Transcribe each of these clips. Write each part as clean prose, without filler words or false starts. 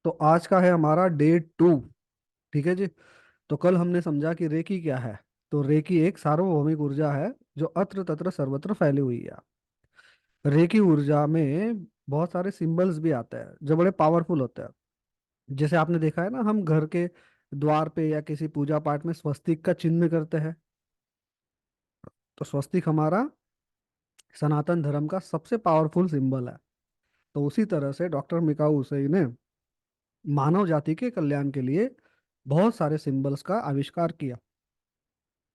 तो आज का है हमारा डे 2। ठीक है जी। तो कल हमने समझा कि रेकी क्या है। तो रेकी एक सार्वभौमिक ऊर्जा है जो अत्र तत्र सर्वत्र फैली हुई है। रेकी ऊर्जा में बहुत सारे सिंबल्स भी आते हैं जो बड़े पावरफुल होते हैं। जैसे आपने देखा है ना, हम घर के द्वार पे या किसी पूजा पाठ में स्वस्तिक का चिन्ह करते हैं। तो स्वस्तिक हमारा सनातन धर्म का सबसे पावरफुल सिंबल है। तो उसी तरह से डॉक्टर मिकाऊ उसेई ने मानव जाति के कल्याण के लिए बहुत सारे सिंबल्स का आविष्कार किया।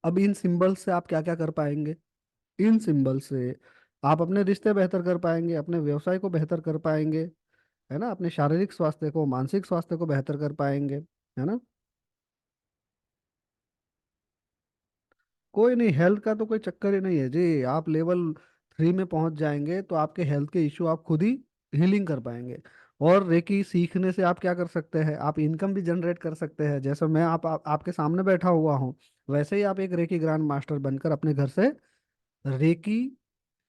अब इन सिंबल से आप क्या क्या कर पाएंगे? इन सिंबल से आप अपने रिश्ते बेहतर कर पाएंगे, अपने व्यवसाय को बेहतर कर पाएंगे, है ना, अपने शारीरिक स्वास्थ्य को, मानसिक स्वास्थ्य को बेहतर कर पाएंगे, है ना। कोई नहीं, हेल्थ का तो कोई चक्कर ही नहीं है जी। आप लेवल 3 में पहुंच जाएंगे तो आपके हेल्थ के इश्यू आप खुद ही हीलिंग कर पाएंगे। और रेकी सीखने से आप क्या कर सकते हैं? आप इनकम भी जनरेट कर सकते हैं। जैसे मैं आपके सामने बैठा हुआ हूँ, वैसे ही आप एक रेकी ग्रैंड मास्टर बनकर अपने घर से रेकी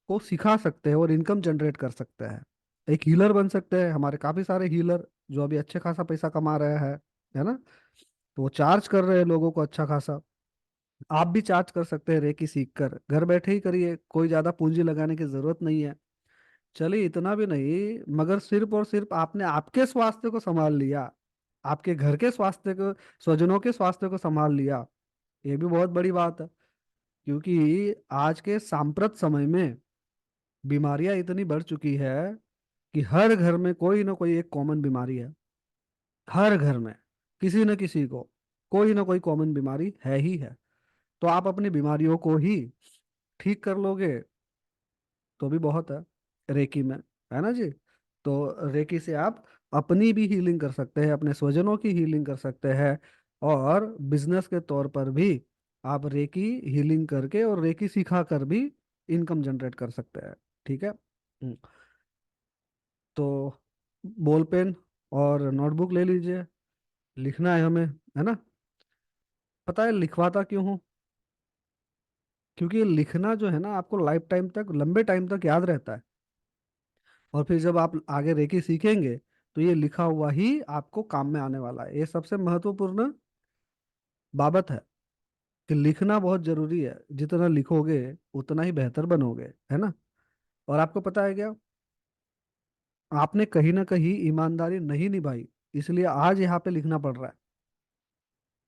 को सिखा सकते हैं और इनकम जनरेट कर सकते हैं। एक हीलर बन सकते हैं। हमारे काफी सारे हीलर जो अभी अच्छे खासा पैसा कमा रहे हैं, है ना। तो वो चार्ज कर रहे हैं लोगों को अच्छा खासा। आप भी चार्ज कर सकते हैं रेकी सीख कर। घर बैठे ही करिए, कोई ज्यादा पूंजी लगाने की जरूरत नहीं है। चलिए, इतना भी नहीं, मगर सिर्फ और सिर्फ आपने आपके स्वास्थ्य को संभाल लिया, आपके घर के स्वास्थ्य को, स्वजनों के स्वास्थ्य को संभाल लिया, ये भी बहुत बड़ी बात है। क्योंकि आज के सांप्रत समय में बीमारियां इतनी बढ़ चुकी है कि हर घर में कोई ना कोई एक कॉमन बीमारी है। हर घर में किसी न किसी को कोई ना कोई कॉमन बीमारी है ही है। तो आप अपनी बीमारियों को ही ठीक कर लोगे तो भी बहुत है रेकी में, है ना जी। तो रेकी से आप अपनी भी हीलिंग कर सकते हैं, अपने स्वजनों की हीलिंग कर सकते हैं, और बिजनेस के तौर पर भी आप रेकी हीलिंग करके और रेकी सिखा कर भी इनकम जनरेट कर सकते हैं। ठीक है। तो बॉल पेन और नोटबुक ले लीजिए, लिखना है हमें, है ना। पता है लिखवाता क्यों हूँ? क्योंकि लिखना जो है ना, आपको लाइफ टाइम तक, लंबे टाइम तक याद रहता है। और फिर जब आप आगे रेकी सीखेंगे तो ये लिखा हुआ ही आपको काम में आने वाला है। ये सबसे महत्वपूर्ण बाबत है कि लिखना बहुत जरूरी है। जितना लिखोगे उतना ही बेहतर बनोगे, है ना। और आपको पता है क्या, आपने कहीं ना कहीं ईमानदारी नहीं निभाई, इसलिए आज यहाँ पे लिखना पड़ रहा है।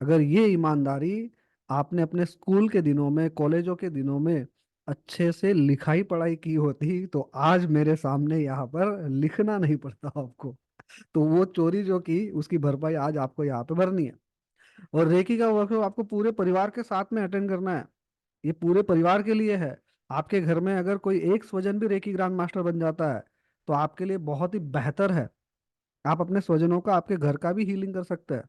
अगर ये ईमानदारी आपने अपने स्कूल के दिनों में, कॉलेजों के दिनों में अच्छे से लिखाई पढ़ाई की होती तो आज मेरे सामने यहाँ पर लिखना नहीं पड़ता आपको। तो वो चोरी जो की, उसकी भरपाई आज आपको यहाँ पे भरनी है। और रेकी का वर्कशॉप आपको पूरे परिवार के साथ में अटेंड करना है। ये पूरे परिवार के लिए है। आपके घर में अगर कोई एक स्वजन भी रेकी ग्रैंड मास्टर बन जाता है तो आपके लिए बहुत ही बेहतर है। आप अपने स्वजनों का, आपके घर का भी हीलिंग कर सकते हैं,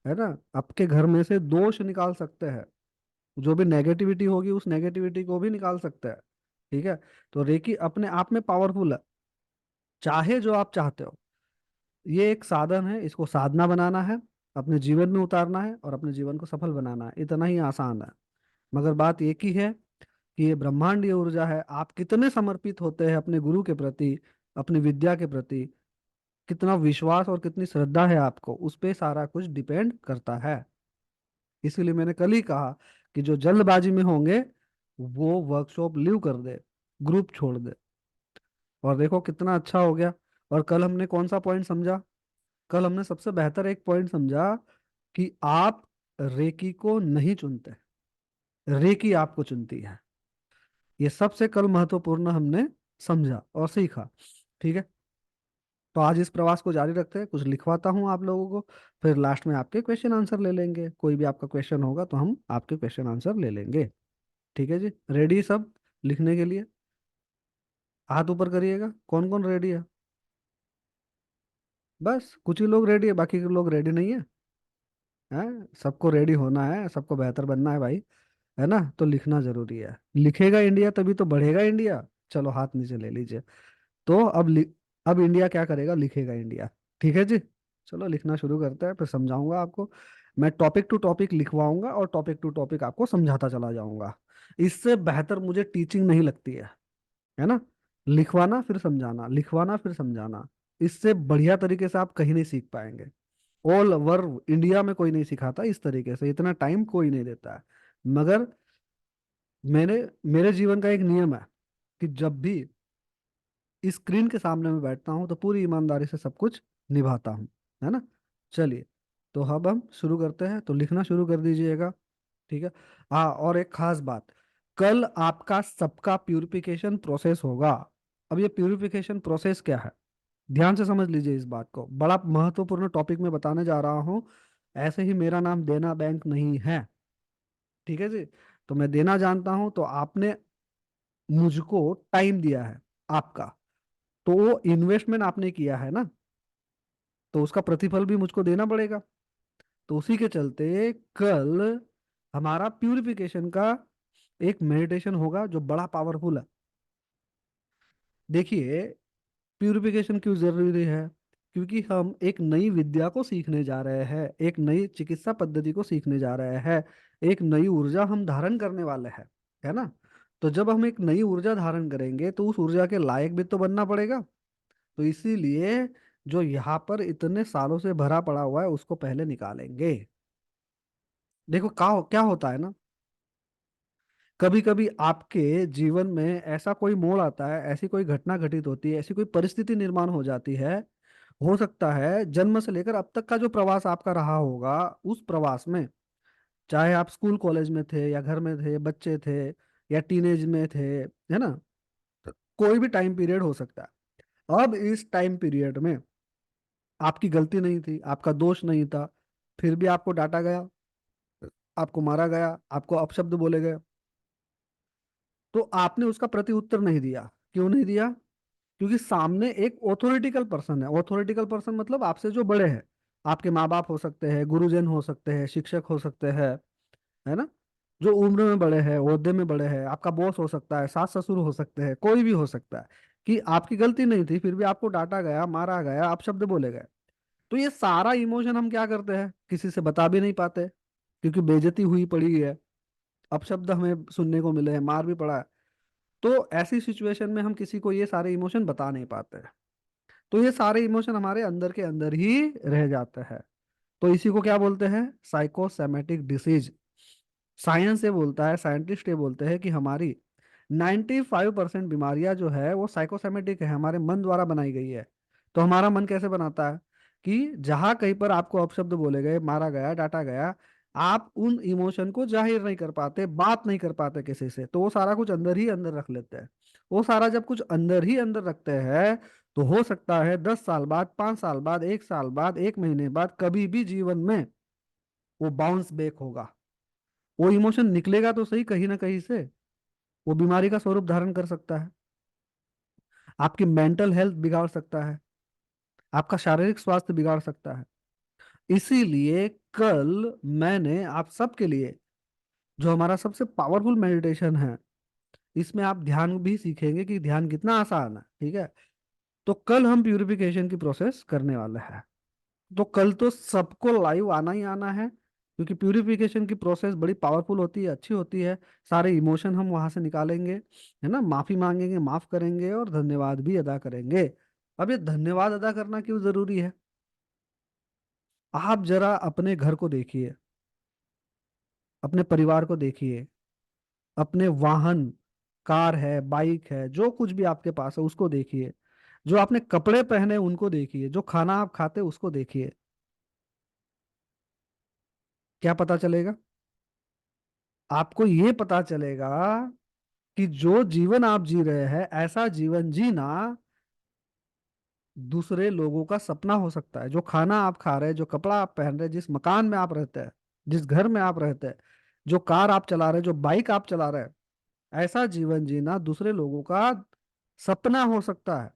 है ना। आपके घर में से दोष निकाल सकते हैं, जो भी नेगेटिविटी होगी उस नेगेटिविटी को भी निकाल सकते हैं। ठीक है। तो रेकी अपने आप में पावरफुल है। चाहे जो आप चाहते हो, ये एक साधन है, इसको साधना बनाना है, अपने जीवन में उतारना है और अपने जीवन को सफल बनाना है। इतना ही आसान है। मगर बात एक ही है कि ये ब्रह्मांडीय ऊर्जा है। आप कितने समर्पित होते हैं अपने गुरु के प्रति, अपनी विद्या के प्रति, कितना विश्वास और कितनी श्रद्धा है आपको, उस पे सारा कुछ डिपेंड करता है। इसीलिए मैंने कल ही कहा कि जो जल्दबाजी में होंगे वो वर्कशॉप लीव कर दे, ग्रुप छोड़ दे। और देखो कितना अच्छा हो गया। और कल हमने कौन सा पॉइंट समझा? कल हमने सबसे बेहतर एक पॉइंट समझा कि आप रेकी को नहीं चुनते, रेकी आपको चुनती है। ये सबसे कल महत्वपूर्ण हमने समझा और सीखा। ठीक है। तो आज इस प्रवास को जारी रखते हैं, कुछ लिखवाता हूँ आप लोगों को, फिर लास्ट में आपके क्वेश्चन आंसर ले लेंगे। कोई भी आपका क्वेश्चन होगा तो हम आपके क्वेश्चन आंसर ले लेंगे। ठीक है जी, रेडी सब लिखने के लिए? हाथ ऊपर करिएगा, कौन कौन रेडी है। बस कुछ ही लोग रेडी है, बाकी के लोग रेडी नहीं है। हैं, सबको रेडी होना है, सबको बेहतर बनना है भाई, है ना। तो लिखना जरूरी है। लिखेगा इंडिया तभी तो बढ़ेगा इंडिया। चलो हाथ नीचे ले लीजिए। तो अब इंडिया क्या करेगा? लिखेगा इंडिया। ठीक है जी। चलो लिखना शुरू करते हैं, फिर समझाऊंगा आपको। मैं टॉपिक टू टॉपिक लिखवाऊंगा और टॉपिक टू टॉपिक आपको समझाता चला जाऊंगा। इससे बेहतर मुझे टीचिंग नहीं लगती है ना। लिखवाना फिर समझाना, लिखवाना फिर समझाना। इससे बढ़िया तरीके से आप कहीं नहीं सीख पाएंगे। ऑल ओवर इंडिया में कोई नहीं सिखाता इस तरीके से, इतना टाइम कोई नहीं देता है। मगर मैंने मेरे जीवन का एक नियम है कि जब भी स्क्रीन के सामने में बैठता हूँ तो पूरी ईमानदारी से सब कुछ निभाता हूँ, है ना। चलिए, तो अब हम शुरू करते हैं, तो लिखना शुरू कर दीजिएगा। ठीक है। हाँ, और एक खास बात, कल आपका सबका प्यूरिफिकेशन प्रोसेस होगा। अब ये प्यूरिफिकेशन प्रोसेस क्या है, ध्यान से समझ लीजिए इस बात को, बड़ा महत्वपूर्ण टॉपिक में बताने जा रहा हूँ। ऐसे ही मेरा नाम देना बैंक नहीं है, ठीक है जी। तो मैं देना जानता हूँ, तो आपने मुझको टाइम दिया है आपका, तो वो इन्वेस्टमेंट आपने किया है ना, तो उसका प्रतिफल भी मुझको देना पड़ेगा। तो उसी के चलते कल हमारा प्यूरिफिकेशन का एक मेडिटेशन होगा जो बड़ा पावरफुल है। देखिए, प्यूरिफिकेशन क्यों जरूरी है, क्योंकि हम एक नई विद्या को सीखने जा रहे हैं, एक नई चिकित्सा पद्धति को सीखने जा रहे हैं, एक नई ऊर्जा हम धारण करने वाले हैं, है ना। तो जब हम एक नई ऊर्जा धारण करेंगे तो उस ऊर्जा के लायक भी तो बनना पड़ेगा। तो इसीलिए जो यहाँ पर इतने सालों से भरा पड़ा हुआ है उसको पहले निकालेंगे। देखो क्या होता है ना, कभी कभी आपके जीवन में ऐसा कोई मोड़ आता है, ऐसी कोई घटना घटित होती है, ऐसी कोई परिस्थिति निर्माण हो जाती है। हो सकता है जन्म से लेकर अब तक का जो प्रवास आपका रहा होगा, उस प्रवास में चाहे आप स्कूल कॉलेज में थे या घर में थे, बच्चे थे या टीनेज में थे, है ना, तो कोई भी टाइम पीरियड हो सकता है। अब इस टाइम पीरियड में आपकी गलती नहीं थी, आपका दोष नहीं था, फिर भी आपको डांटा गया, आपको मारा गया, आपको अपशब्द बोले गए, तो आपने उसका प्रति उत्तर नहीं दिया। क्यों नहीं दिया, क्योंकि सामने एक ऑथोरिटिकल पर्सन है। ऑथोरिटिकल पर्सन मतलब आपसे जो बड़े हैं, आपके माँ बाप हो सकते हैं, गुरुजन हो सकते हैं, शिक्षक हो सकते हैं, है ना, जो उम्र में बड़े हैं, ओहदे में बड़े हैं, आपका बॉस हो सकता है, सास ससुर हो सकते हैं, कोई भी हो सकता है, कि आपकी गलती नहीं थी फिर भी आपको डांटा गया, मारा गया, आप शब्द बोले गए। तो ये सारा इमोशन हम क्या करते हैं, किसी से बता भी नहीं पाते, क्योंकि बेइज्जती हुई पड़ी है, अपशब्द हमें सुनने को मिले हैं, मार भी पड़ा है। तो ऐसी सिचुएशन में हम किसी को ये सारे इमोशन बता नहीं पाते हैं। तो ये सारे इमोशन हमारे अंदर के अंदर ही रह जाते हैं। तो इसी को क्या बोलते हैं, साइकोसोमेटिक डिसीज। साइंस ये बोलता है, साइंटिस्ट ये बोलते हैं कि हमारी 95% बीमारियां जो है वो साइकोसोमेटिक है, हमारे मन द्वारा बनाई गई है। तो हमारा मन कैसे बनाता है कि जहां कहीं पर आपको अपशब्द बोले गए, मारा गया, डांटा गया, आप उन इमोशन को जाहिर नहीं कर पाते, बात नहीं कर पाते किसी से, तो वो सारा कुछ अंदर ही अंदर रख लेते हैं। वो सारा जब कुछ अंदर ही अंदर रखते हैं, तो हो सकता है 10 साल बाद, 5 साल बाद, 1 साल बाद, 1 महीने बाद कभी भी जीवन में वो बाउंस बैक होगा। वो इमोशन निकलेगा तो सही कहीं ना कहीं से, वो बीमारी का स्वरूप धारण कर सकता है, आपकी मेंटल हेल्थ बिगाड़ सकता है, आपका शारीरिक स्वास्थ्य बिगाड़ सकता है। इसीलिए कल मैंने आप सबके लिए जो हमारा सबसे पावरफुल मेडिटेशन है, इसमें आप ध्यान भी सीखेंगे कि ध्यान कितना आसान है, ठीक है। तो कल हम प्यूरिफिकेशन की प्रोसेस करने वाले हैं। तो कल तो सबको लाइव आना ही आना है, क्योंकि प्यूरिफिकेशन की प्रोसेस बड़ी पावरफुल होती है, अच्छी होती है। सारे इमोशन हम वहां से निकालेंगे, है ना, माफी मांगेंगे, माफ करेंगे और धन्यवाद भी अदा करेंगे। अब ये धन्यवाद अदा करना क्यों जरूरी है, आप जरा अपने घर को देखिए, अपने परिवार को देखिए, अपने वाहन, कार है, बाइक है, जो कुछ भी आपके पास है उसको देखिए, जो आपने कपड़े पहने उनको देखिए, जो खाना आप खाते उसको देखिए। क्या पता चलेगा, आपको ये पता चलेगा कि जो जीवन आप जी रहे हैं, ऐसा जीवन जीना दूसरे लोगों का सपना हो सकता है। जो खाना आप खा रहे हैं, जो कपड़ा आप पहन रहे हैं, जिस मकान में आप रहते हैं, जिस घर में आप रहते हैं, जो कार आप चला रहे हैं, जो बाइक आप चला रहे हैं, ऐसा जीवन जीना दूसरे लोगों का सपना हो सकता है।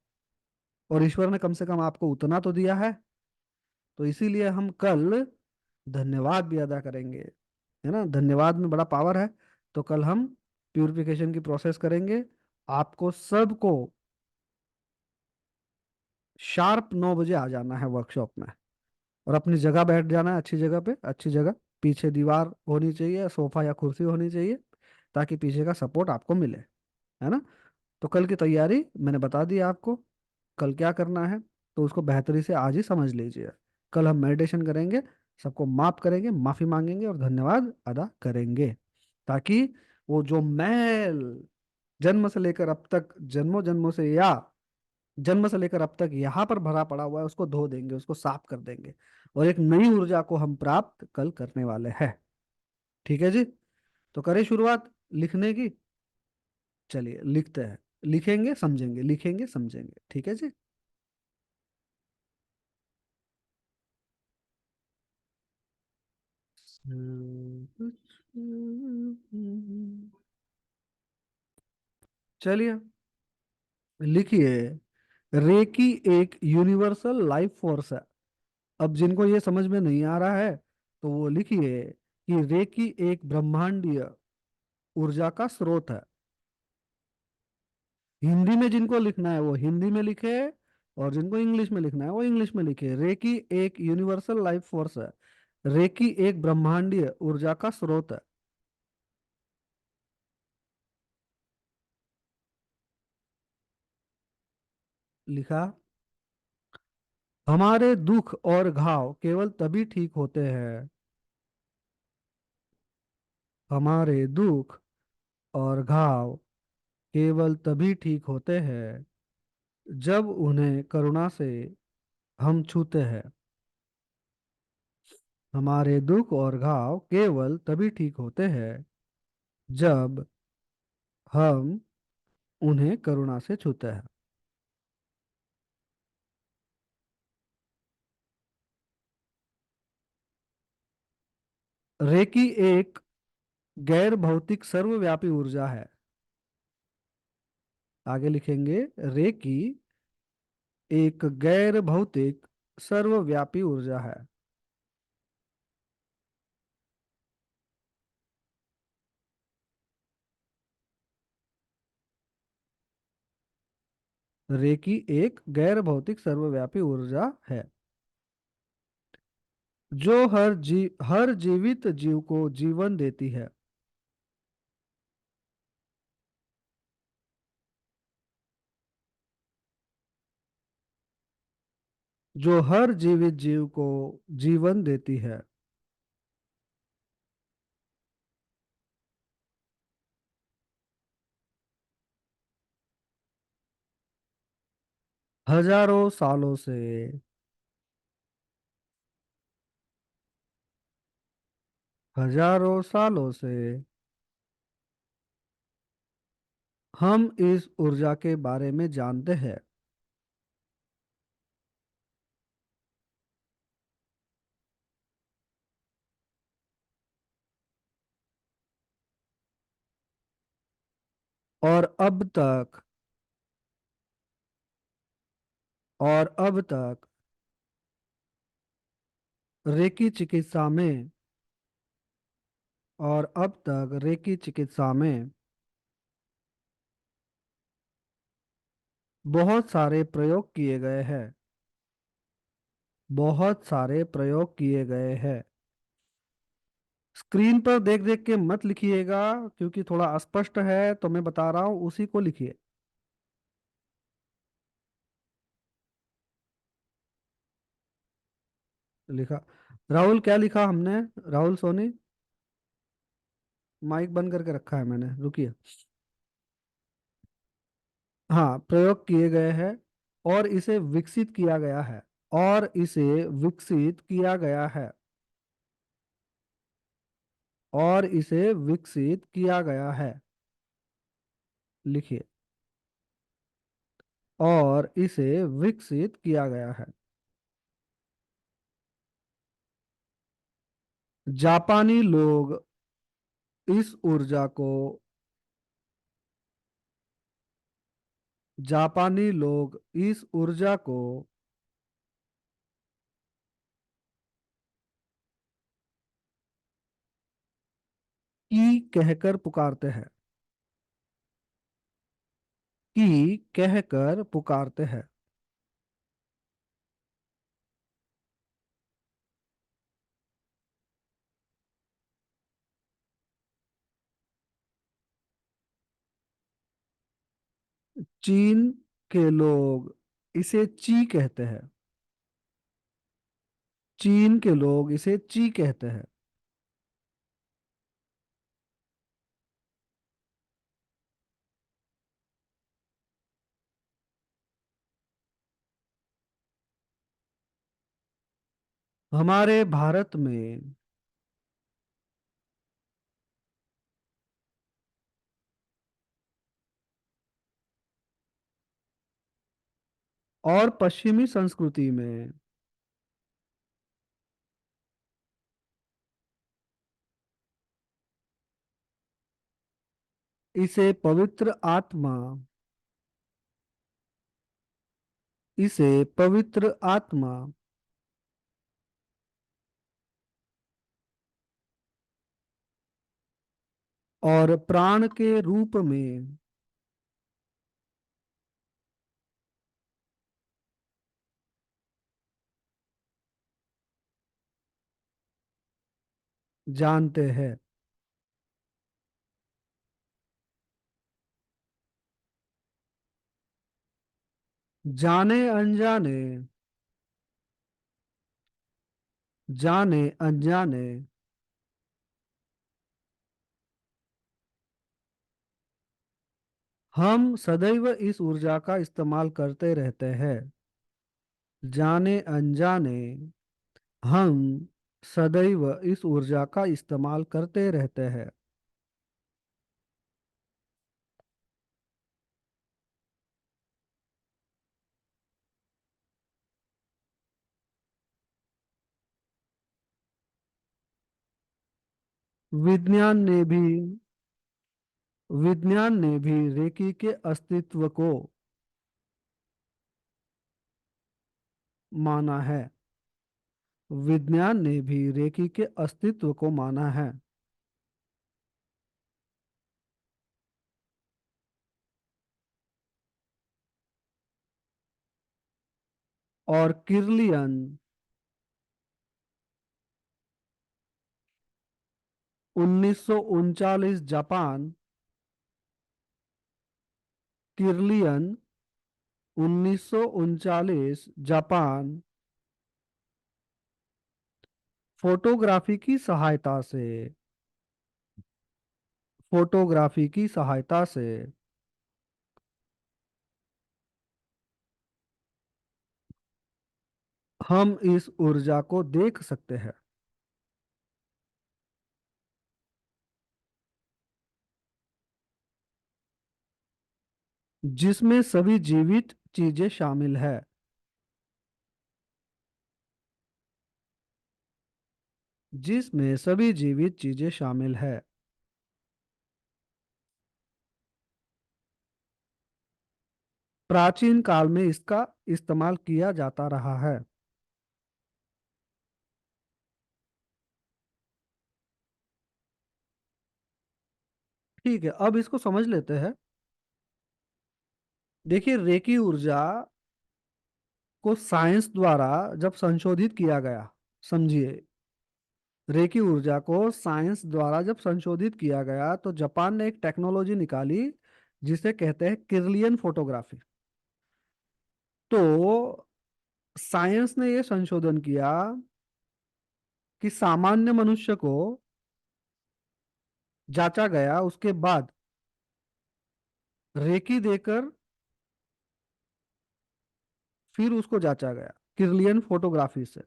और ईश्वर ने कम से कम आपको उतना तो दिया है। तो इसीलिए हम कल धन्यवाद भी अदा करेंगे, है ना, धन्यवाद में बड़ा पावर है। तो कल हम प्यूरिफिकेशन की प्रोसेस करेंगे। आपको सबको शार्प 9 बजे आ जाना है वर्कशॉप में, और अपनी जगह बैठ जाना है, अच्छी जगह पे, अच्छी जगह, पीछे दीवार होनी चाहिए, सोफा या कुर्सी होनी चाहिए, ताकि पीछे का सपोर्ट आपको मिले, है ना। तो कल की तैयारी मैंने बता दी आपको, कल क्या करना है। तो उसको बेहतरी से आज ही समझ लीजिए। कल हम मेडिटेशन करेंगे, सबको माफ करेंगे, माफी मांगेंगे और धन्यवाद अदा करेंगे, ताकि वो जो मैल जन्म से लेकर अब तक, जन्मों जन्मों से, या जन्म से लेकर अब तक यहाँ पर भरा पड़ा हुआ है, उसको धो देंगे, उसको साफ कर देंगे, और एक नई ऊर्जा को हम प्राप्त कल करने वाले हैं। ठीक है जी। तो करें शुरुआत लिखने की। चलिए लिखते हैं। लिखेंगे समझेंगे, लिखेंगे समझेंगे, ठीक है जी। चलिए लिखिए। रेकी एक यूनिवर्सल लाइफ फोर्स है। अब जिनको ये समझ में नहीं आ रहा है तो वो लिखिए कि रेकी एक ब्रह्मांडीय ऊर्जा का स्रोत है। हिंदी में जिनको लिखना है वो हिंदी में लिखे, और जिनको इंग्लिश में लिखना है वो इंग्लिश में लिखे। रेकी एक यूनिवर्सल लाइफ फोर्स है। रेकी एक ब्रह्मांडीय ऊर्जा का स्रोत है। लिखा। हमारे दुख और घाव केवल तभी ठीक होते हैं। हमारे दुख और घाव केवल तभी ठीक होते हैं जब उन्हें करुणा से हम छूते हैं। हमारे दुख और घाव केवल तभी ठीक होते हैं जब हम उन्हें करुणा से छूते हैं। रेकी एक गैर भौतिक सर्वव्यापी ऊर्जा है। आगे लिखेंगे। रेकी एक गैर भौतिक सर्वव्यापी ऊर्जा है। रेकी एक गैर भौतिक सर्वव्यापी ऊर्जा है जो हर जीवित जीव को जीवन देती है। जो हर जीवित जीव को जीवन देती है। हजारों सालों से हजारों सालों से हम इस ऊर्जा के बारे में जानते हैं। और अब तक और अब तक रेकी चिकित्सा में और अब तक रेकी चिकित्सा में बहुत सारे प्रयोग किए गए हैं। बहुत सारे प्रयोग किए गए हैं। स्क्रीन पर देख देख के मत लिखिएगा, क्योंकि थोड़ा अस्पष्ट है, तो मैं बता रहा हूँ उसी को लिखिए। लिखा। राहुल क्या लिखा हमने? राहुल सोनी। माइक बंद करके रखा है मैंने, रुकिए। हाँ, प्रयोग किए गए हैं और इसे विकसित किया गया है। और इसे विकसित किया गया है। और इसे विकसित किया गया है। लिखिए। और इसे विकसित किया गया है। जापानी लोग इस ऊर्जा को जापानी लोग इस ऊर्जा को की कहकर पुकारते हैं। की कहकर पुकारते हैं। चीन के लोग इसे ची कहते हैं। चीन के लोग इसे ची कहते हैं। हमारे भारत में और पश्चिमी संस्कृति में इसे पवित्र आत्मा, इसे पवित्र आत्मा और प्राण के रूप में जानते हैं। जाने अनजाने, जाने अनजाने हम सदैव इस ऊर्जा का इस्तेमाल करते रहते हैं। जाने अनजाने हम सदैव इस ऊर्जा का इस्तेमाल करते रहते हैं। विज्ञान ने भी विज्ञान ने भी रेकी के अस्तित्व को माना है। विज्ञान ने भी रेकी के अस्तित्व को माना है। और Kirlian 1939 Japan, Kirlian 1939 Japan photography की सहायता से, फोटोग्राफी की सहायता से हम इस ऊर्जा को देख सकते हैं। जिसमें सभी जीवित चीजें शामिल है। जिसमें सभी जीवित चीजें शामिल है। प्राचीन काल में इसका इस्तेमाल किया जाता रहा है। ठीक है, अब इसको समझ लेते हैं। देखिए, रेकी ऊर्जा को साइंस द्वारा जब संशोधित किया गया, समझिए, रेकी ऊर्जा को साइंस द्वारा जब संशोधित किया गया तो जापान ने एक टेक्नोलॉजी निकाली जिसे कहते हैं किर्लियन फोटोग्राफी। तो साइंस ने यह संशोधन किया कि सामान्य मनुष्य को जांचा गया, उसके बाद रेकी देकर फिर उसको जांचा गया किर्लियन फोटोग्राफी से।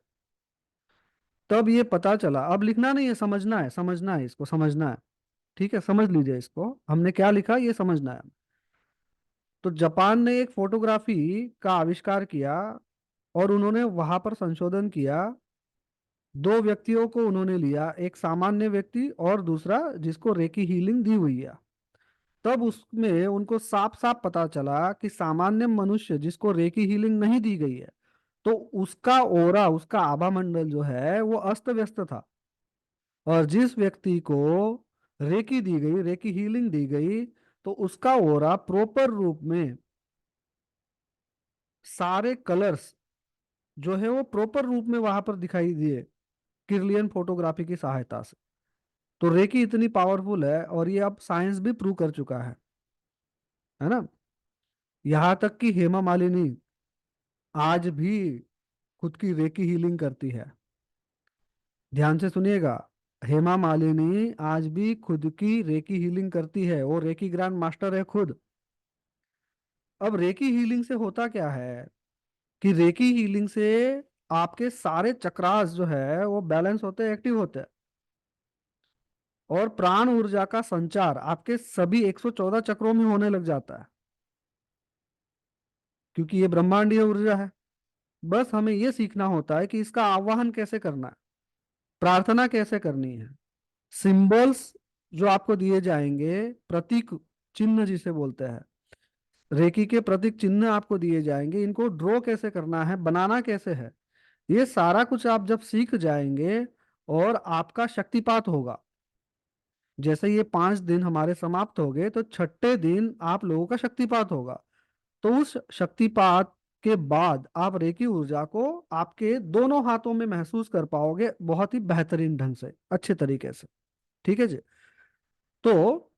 तब ये पता चला, अब लिखना नहीं है, समझना है, समझना है, इसको समझना है। ठीक है, समझ लीजिए इसको, हमने क्या लिखा ये समझना है। तो जापान ने एक फोटोग्राफी का आविष्कार किया और उन्होंने वहां पर संशोधन किया। दो व्यक्तियों को उन्होंने लिया, एक सामान्य व्यक्ति और दूसरा जिसको रेकी हीलिंग दी हुई है। तब उसमें उनको साफ साफ पता चला कि सामान्य मनुष्य जिसको रेकी हीलिंग नहीं दी गई है, तो उसका ओरा, उसका आभा मंडल जो है वो अस्त व्यस्त था। और जिस व्यक्ति को रेकी दी गई, रेकी हीलिंग दी गई, तो उसका ओरा प्रॉपर रूप में सारे कलर्स जो है वो प्रॉपर रूप में वहां पर दिखाई दिए किर्लियन फोटोग्राफी की सहायता से। तो रेकी इतनी पावरफुल है और ये अब साइंस भी प्रूव कर चुका है ना। यहाँ तक कि हेमा मालिनी आज भी खुद की रेकी हीलिंग करती है। ध्यान से सुनिएगा। हेमा मालिनी आज भी खुद की रेकी हीलिंग करती है, वो रेकी ग्रैंड मास्टर है खुद। अब रेकी हीलिंग से होता क्या है कि रेकी हीलिंग से आपके सारे चक्रास जो है वो बैलेंस होते हैं, एक्टिव होते हैं। और प्राण ऊर्जा का संचार आपके सभी 114 चक्रों में होने लग जाता है, क्योंकि ये ब्रह्मांडीय ऊर्जा है। बस हमें ये सीखना होता है कि इसका आवाहन कैसे करना है, प्रार्थना कैसे करनी है। सिंबल्स जो आपको दिए जाएंगे, प्रतीक चिन्ह जिसे बोलते हैं, रेकी के प्रतीक चिन्ह आपको दिए जाएंगे, इनको ड्रॉ कैसे करना है, बनाना कैसे है, ये सारा कुछ आप जब सीख जाएंगे और आपका शक्तिपात होगा। जैसे ये 5 दिन हमारे समाप्त हो गए, तो छठे दिन आप लोगों का शक्तिपात होगा। तो उस शक्तिपात के बाद आप रेकी ऊर्जा को आपके दोनों हाथों में महसूस कर पाओगे, बहुत ही बेहतरीन ढंग से, अच्छे तरीके से। ठीक है जी। तो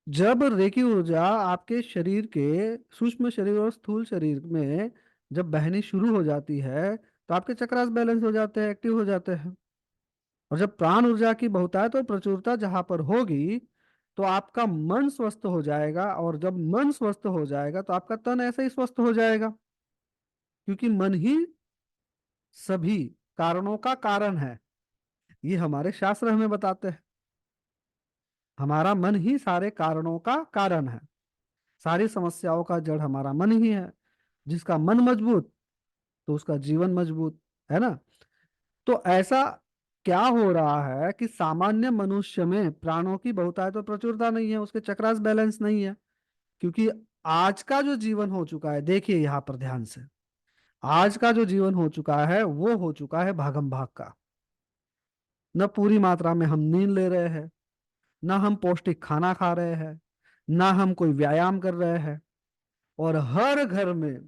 जब रेकी ऊर्जा आपके शरीर के सूक्ष्म शरीर और स्थूल शरीर में जब बहनी शुरू हो जाती है, तो आपके चक्रास बैलेंस हो जाते हैं, एक्टिव हो जाते हैं। और जब प्राण ऊर्जा की बहुतायत और प्रचुरता जहां पर होगी, तो आपका मन स्वस्थ हो जाएगा, और जब मन स्वस्थ हो जाएगा तो आपका तन ऐसे ही स्वस्थ हो जाएगा, क्योंकि मन ही सभी कारणों का कारण है। ये हमारे शास्त्र हमें बताते हैं। हमारा मन ही सारे कारणों का कारण है। सारी समस्याओं का जड़ हमारा मन ही है। जिसका मन मजबूत, तो उसका जीवन मजबूत, है ना। तो ऐसा क्या हो रहा है कि सामान्य मनुष्य में प्राणों की बहुतायत तो प्रचुरता नहीं है, उसके चक्रास बैलेंस नहीं है। क्योंकि आज का जो जीवन हो चुका है, देखिए यहाँ पर ध्यान से, आज का जो जीवन हो चुका है वो हो चुका है भागम भाग का। न पूरी मात्रा में हम नींद ले रहे हैं, न हम पौष्टिक खाना खा रहे हैं, न हम कोई व्यायाम कर रहे हैं। और हर घर में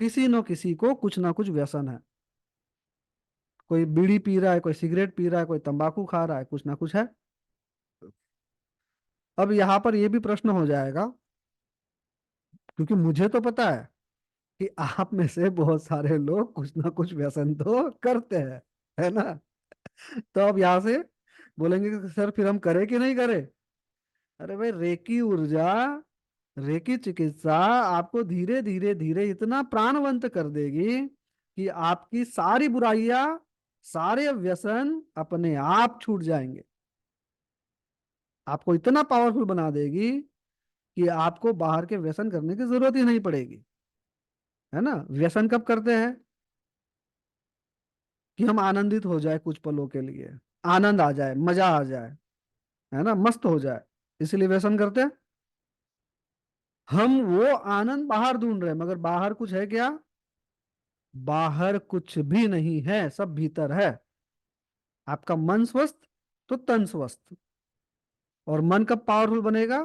किसी न किसी को कुछ ना कुछ व्यसन है। कोई बीड़ी पी रहा है, कोई सिगरेट पी रहा है, कोई तंबाकू खा रहा है, कुछ ना कुछ है। अब यहाँ पर यह भी प्रश्न हो जाएगा, क्योंकि मुझे तो पता है कि आप में से बहुत सारे लोग कुछ ना कुछ व्यसन तो करते हैं, है ना। तो अब यहाँ से बोलेंगे कि सर फिर हम करें कि नहीं करें। अरे भाई, रेकी ऊर्जा, रेकी चिकित्सा आपको धीरे धीरे धीरे इतना प्राणवंत कर देगी कि आपकी सारी बुराइयां, सारे व्यसन अपने आप छूट जाएंगे। आपको इतना पावरफुल बना देगी कि आपको बाहर के व्यसन करने की जरूरत ही नहीं पड़ेगी। है ना। व्यसन कब करते हैं? कि हम आनंदित हो जाए कुछ पलों के लिए, आनंद आ जाए, मजा आ जाए, है ना, मस्त हो जाए, इसलिए व्यसन करते हैं। हम वो आनंद बाहर ढूंढ रहे हैं, मगर बाहर कुछ है क्या? बाहर कुछ भी नहीं है, सब भीतर है। आपका मन स्वस्थ, तो तन स्वस्थ। और मन कब पावरफुल बनेगा?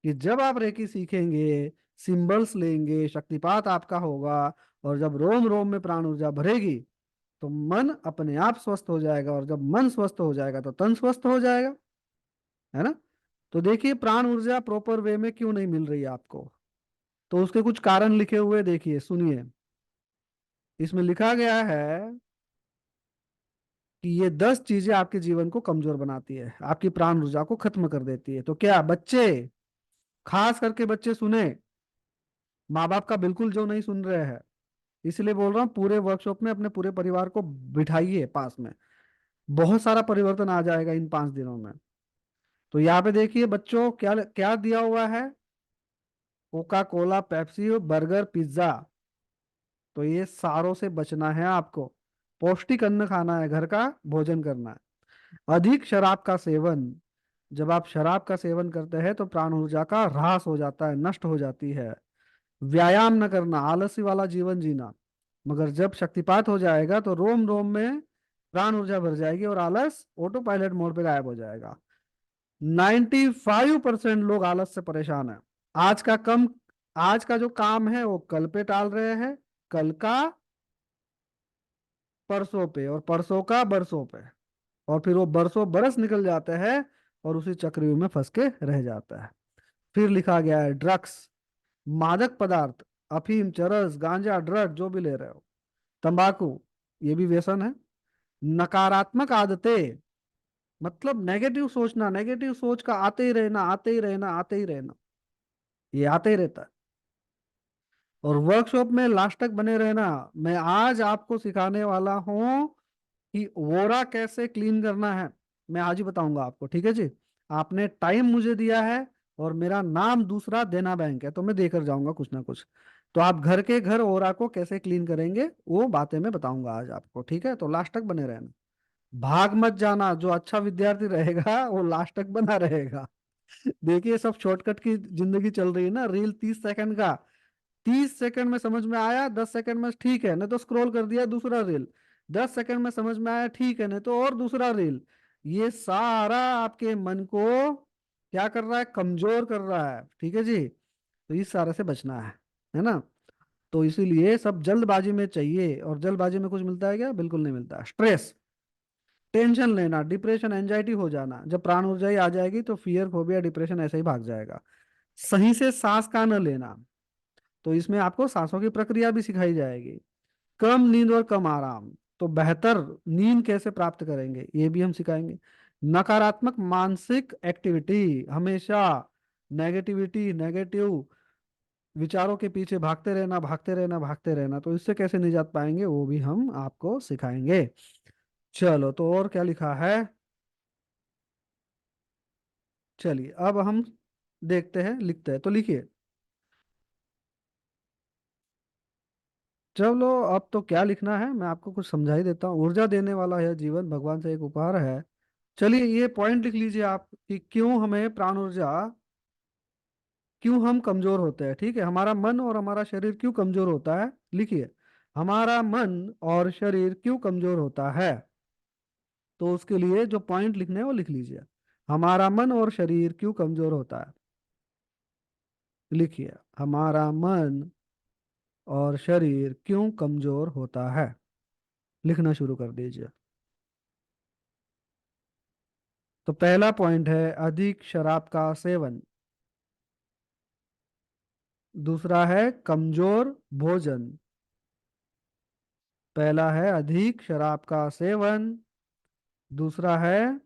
कि जब आप रेकी सीखेंगे, सिंबल्स लेंगे, शक्तिपात आपका होगा, और जब रोम रोम में प्राण ऊर्जा भरेगी, तो मन अपने आप स्वस्थ हो जाएगा, और जब मन स्वस्थ हो जाएगा तो तन स्वस्थ हो जाएगा। है ना। तो देखिए, प्राण ऊर्जा प्रॉपर वे में क्यों नहीं मिल रही है आपको। तो उसके कुछ कारण लिखे हुए, देखिए सुनिए। इसमें लिखा गया है कि ये 10 चीजें आपके जीवन को कमजोर बनाती है, आपकी प्राण ऊर्जा को खत्म कर देती है। तो क्या बच्चे, खास करके बच्चे सुने, माँ बाप का बिल्कुल जो नहीं सुन रहे हैं, इसलिए बोल रहा हूँ, पूरे वर्कशॉप में अपने पूरे परिवार को बिठाइए पास में। बहुत सारा परिवर्तन आ जाएगा इन 5 दिनों में। तो यहाँ पे देखिए बच्चों, क्या क्या दिया हुआ है। Coca Cola, Pepsi, burger, pizza. तो ये सारों से बचना है आपको। पौष्टिक अन्न खाना है, घर का भोजन करना है। अधिक शराब का सेवन, जब आप शराब का सेवन करते हैं तो प्राण ऊर्जा का ह्रास हो जाता है, नष्ट हो जाती है। व्यायाम न करना, आलसी वाला जीवन जीना। मगर जब शक्तिपात हो जाएगा तो रोम रोम में प्राण ऊर्जा भर जाएगी, और आलस ऑटो पायलट मोड पे गायब हो जाएगा। 95% लोग आलस से परेशान है। आज का कम, आज का जो काम है वो कल पे टाल रहे हैं, कल का परसों पे, और परसों का बरसों पे। और फिर वो बरसों बरस निकल जाते हैं, और उसी चक्रव्यूह में फंस के रह जाता है। फिर लिखा गया है ड्रग्स, मादक पदार्थ, अफीम, चरस, गांजा, ड्रग जो भी ले रहे हो, तंबाकू, ये भी व्यसन है। नकारात्मक आदतें मतलब नेगेटिव सोचना, नेगेटिव सोच का आते ही रहना, आते ही रहना, आते ही रहना, ये आते ही रहता है। और वर्कशॉप में लास्ट तक बने रहना। मैं आज आपको सिखाने वाला हूँ कि ओरा कैसे क्लीन करना है। मैं आज ही बताऊंगा आपको, ठीक है जी। आपने टाइम मुझे दिया है, और मेरा नाम दूसरा देना बैंक है, तो मैं देकर जाऊंगा कुछ ना कुछ। तो आप घर के घर ओरा को कैसे क्लीन करेंगे वो बातें मैं बताऊंगा आज आपको, ठीक है। तो लास्ट तक बने रहना, भाग मत जाना। जो अच्छा विद्यार्थी रहेगा वो लास्ट तक बना रहेगा। देखिए सब शॉर्टकट की जिंदगी चल रही है ना, रील 30 सेकंड का। 30 सेकंड में समझ में आया, 10 सेकंड में ठीक है, नहीं तो स्क्रॉल कर दिया दूसरा रील। 10 सेकंड में समझ में आया, ठीक है, नहीं तो और दूसरा रील। ये सारा आपके मन को क्या कर रहा है, कमजोर कर रहा है, ठीक है जी। तो इस सारे से बचना है ना। तो इसीलिए सब जल्दबाजी में चाहिए, और जल्दबाजी में कुछ मिलता है क्या, बिल्कुल नहीं मिलता। स्ट्रेस, टेंशन लेना, डिप्रेशन, एंजाइटी हो जाना, जब प्राण ऊर्जा ही आ जाएगी तो फियर, फोबिया, डिप्रेशन ऐसे ही भाग जाएगा। सही से सांस का न लेना, तो इसमें आपको सांसों की प्रक्रिया भी सिखाई जाएगी। कम नींद और कम आराम, तो बेहतर नींद कैसे प्राप्त करेंगे ये भी हम सिखाएंगे। नकारात्मक मानसिक एक्टिविटी, हमेशा नेगेटिविटी, नेगेटिव विचारों के पीछे भागते रहना, भागते रहना, भागते रहना, तो इससे कैसे निजात पाएंगे वो भी हम आपको सिखाएंगे। चलो, तो और क्या लिखा है, चलिए अब हम देखते हैं, लिखते हैं, तो लिखिए। चलो अब तो क्या लिखना है मैं आपको कुछ समझा ही देता हूँ। ऊर्जा देने वाला यह जीवन भगवान से एक उपहार है। चलिए ये पॉइंट लिख लीजिए आप कि क्यों हमें प्राण ऊर्जा, क्यों हम कमजोर होते हैं, ठीक है। हमारा मन और हमारा शरीर क्यों कमजोर होता है, लिखिए। हमारा मन और शरीर क्यों कमजोर होता है, तो उसके लिए जो पॉइंट लिखने हैं वो लिख लीजिए। हमारा मन और शरीर क्यों कमजोर होता है, लिखिए। हमारा मन और शरीर क्यों कमजोर होता है, लिखना शुरू कर दीजिए। तो पहला पॉइंट है अधिक शराब का सेवन। दूसरा है कमजोर भोजन। पहला है अधिक शराब का सेवन, दूसरा है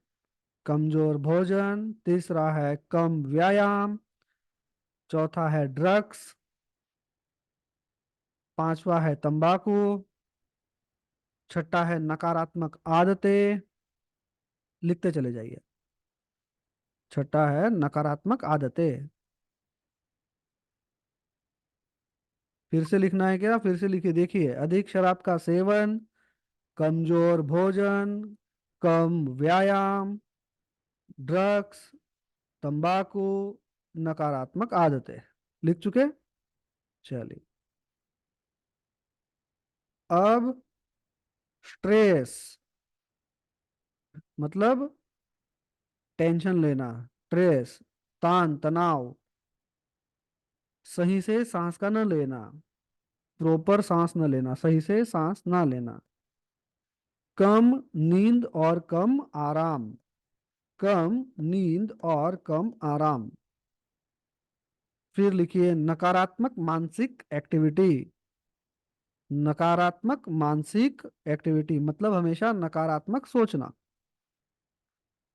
कमजोर भोजन, तीसरा है कम व्यायाम, चौथा है ड्रग्स, पांचवा है तंबाकू, छठा है नकारात्मक आदतें। लिखते चले जाइए। छठा है नकारात्मक आदतें। फिर से लिखना है क्या, फिर से लिखिए, देखिए। अधिक शराब का सेवन, कमजोर भोजन, कम व्यायाम, ड्रग्स, तंबाकू, नकारात्मक आदतें। लिख चुके, चलिए। अब स्ट्रेस मतलब टेंशन लेना, स्ट्रेस, तान तनाव, सही से सांस का न लेना, प्रॉपर सांस न लेना, सही से सांस ना लेना, कम नींद और कम आराम, कम नींद और कम आराम। फिर लिखिए नकारात्मक मानसिक एक्टिविटी। नकारात्मक मानसिक एक्टिविटी मतलब हमेशा नकारात्मक सोचना,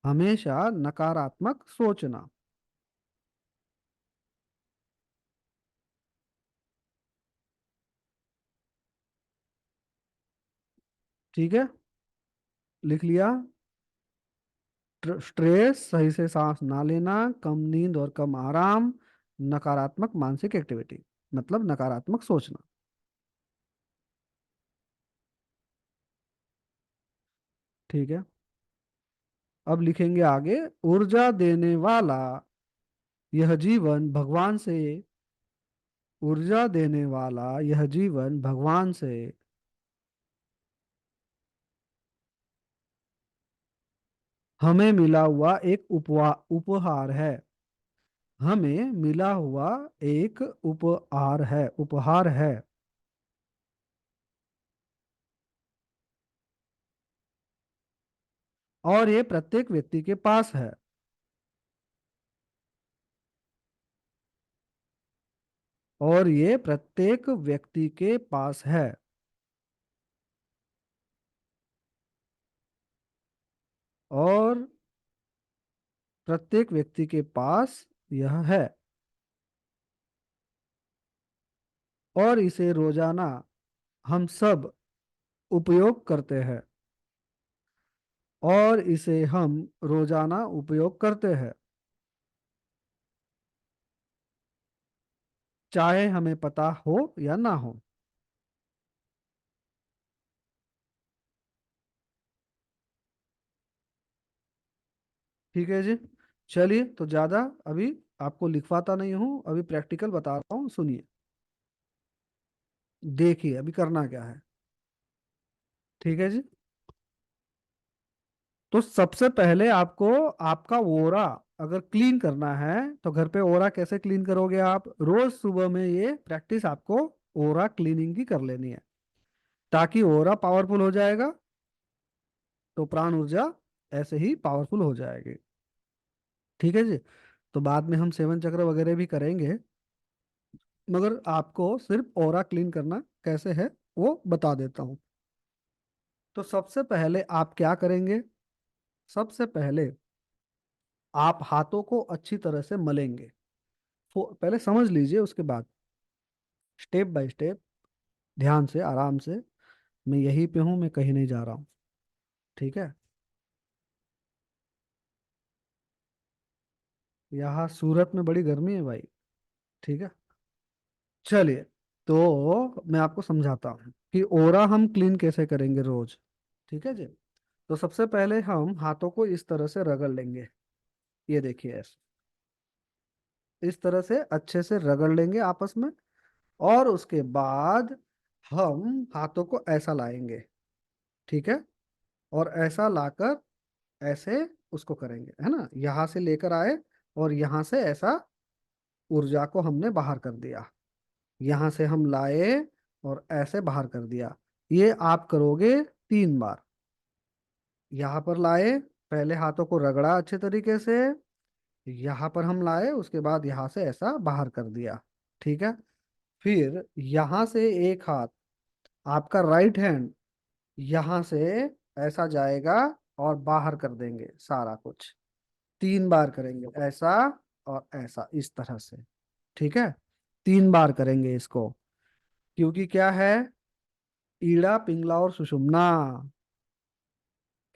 हमेशा नकारात्मक सोचना। ठीक है, लिख लिया। स्ट्रेस, सही से सांस ना लेना, कम नींद और कम आराम, नकारात्मक मानसिक एक्टिविटी मतलब नकारात्मक सोचना। ठीक है, अब लिखेंगे आगे। ऊर्जा देने वाला यह जीवन भगवान से, ऊर्जा देने वाला यह जीवन भगवान से हमें मिला हुआ एक उपहार है। हमें मिला हुआ एक उपहार है, उपहार है। और ये प्रत्येक व्यक्ति के पास है। और ये प्रत्येक व्यक्ति के पास है। और प्रत्येक व्यक्ति के पास यह है, और इसे रोजाना हम सब उपयोग करते हैं, और इसे हम रोजाना उपयोग करते हैं, चाहे हमें पता हो या ना हो। ठीक है जी। चलिए, तो ज्यादा अभी आपको लिखवाता नहीं हूँ, अभी प्रैक्टिकल बता रहा हूँ, सुनिए। देखिए अभी करना क्या है। ठीक है जी। तो सबसे पहले आपको आपका ओरा अगर क्लीन करना है, तो घर पे ओरा कैसे क्लीन करोगे आप? रोज सुबह में ये प्रैक्टिस आपको ओरा क्लीनिंग की कर लेनी है, ताकि ओरा पावरफुल हो जाएगा, तो प्राण ऊर्जा ऐसे ही पावरफुल हो जाएगी। ठीक है जी। तो बाद में हम सेवन चक्र वगैरह भी करेंगे, मगर आपको सिर्फ ओरा क्लीन करना कैसे है वो बता देता हूँ। तो सबसे पहले आप क्या करेंगे? सबसे पहले आप हाथों को अच्छी तरह से मलेंगे। पहले समझ लीजिए, उसके बाद स्टेप बाय स्टेप, ध्यान से, आराम से। मैं यहीं पे हूँ, मैं कहीं नहीं जा रहा हूँ। ठीक है। यहाँ सूरत में बड़ी गर्मी है भाई। ठीक है। चलिए, तो मैं आपको समझाता हूँ कि ओरा हम क्लीन कैसे करेंगे रोज। ठीक है जी। तो सबसे पहले हम हाथों को इस तरह से रगड़ लेंगे। ये देखिए ऐसे, इस तरह से अच्छे से रगड़ लेंगे आपस में। और उसके बाद हम हाथों को ऐसा लाएंगे। ठीक है। और ऐसा लाकर ऐसे उसको करेंगे, है ना, यहाँ से लेकर आए, और यहाँ से ऐसा ऊर्जा को हमने बाहर कर दिया। यहाँ से हम लाए और ऐसे बाहर कर दिया। ये आप करोगे 3 बार। यहाँ पर लाए, पहले हाथों को रगड़ा अच्छे तरीके से, यहाँ पर हम लाए, उसके बाद यहाँ से ऐसा बाहर कर दिया। ठीक है। फिर यहाँ से एक हाथ, आपका राइट हैंड, यहाँ से ऐसा जाएगा और बाहर कर देंगे सारा कुछ। 3 बार करेंगे ऐसा और ऐसा, इस तरह से। ठीक है। 3 बार करेंगे इसको, क्योंकि क्या है, ईड़ा पिंगला और सुषुम्ना,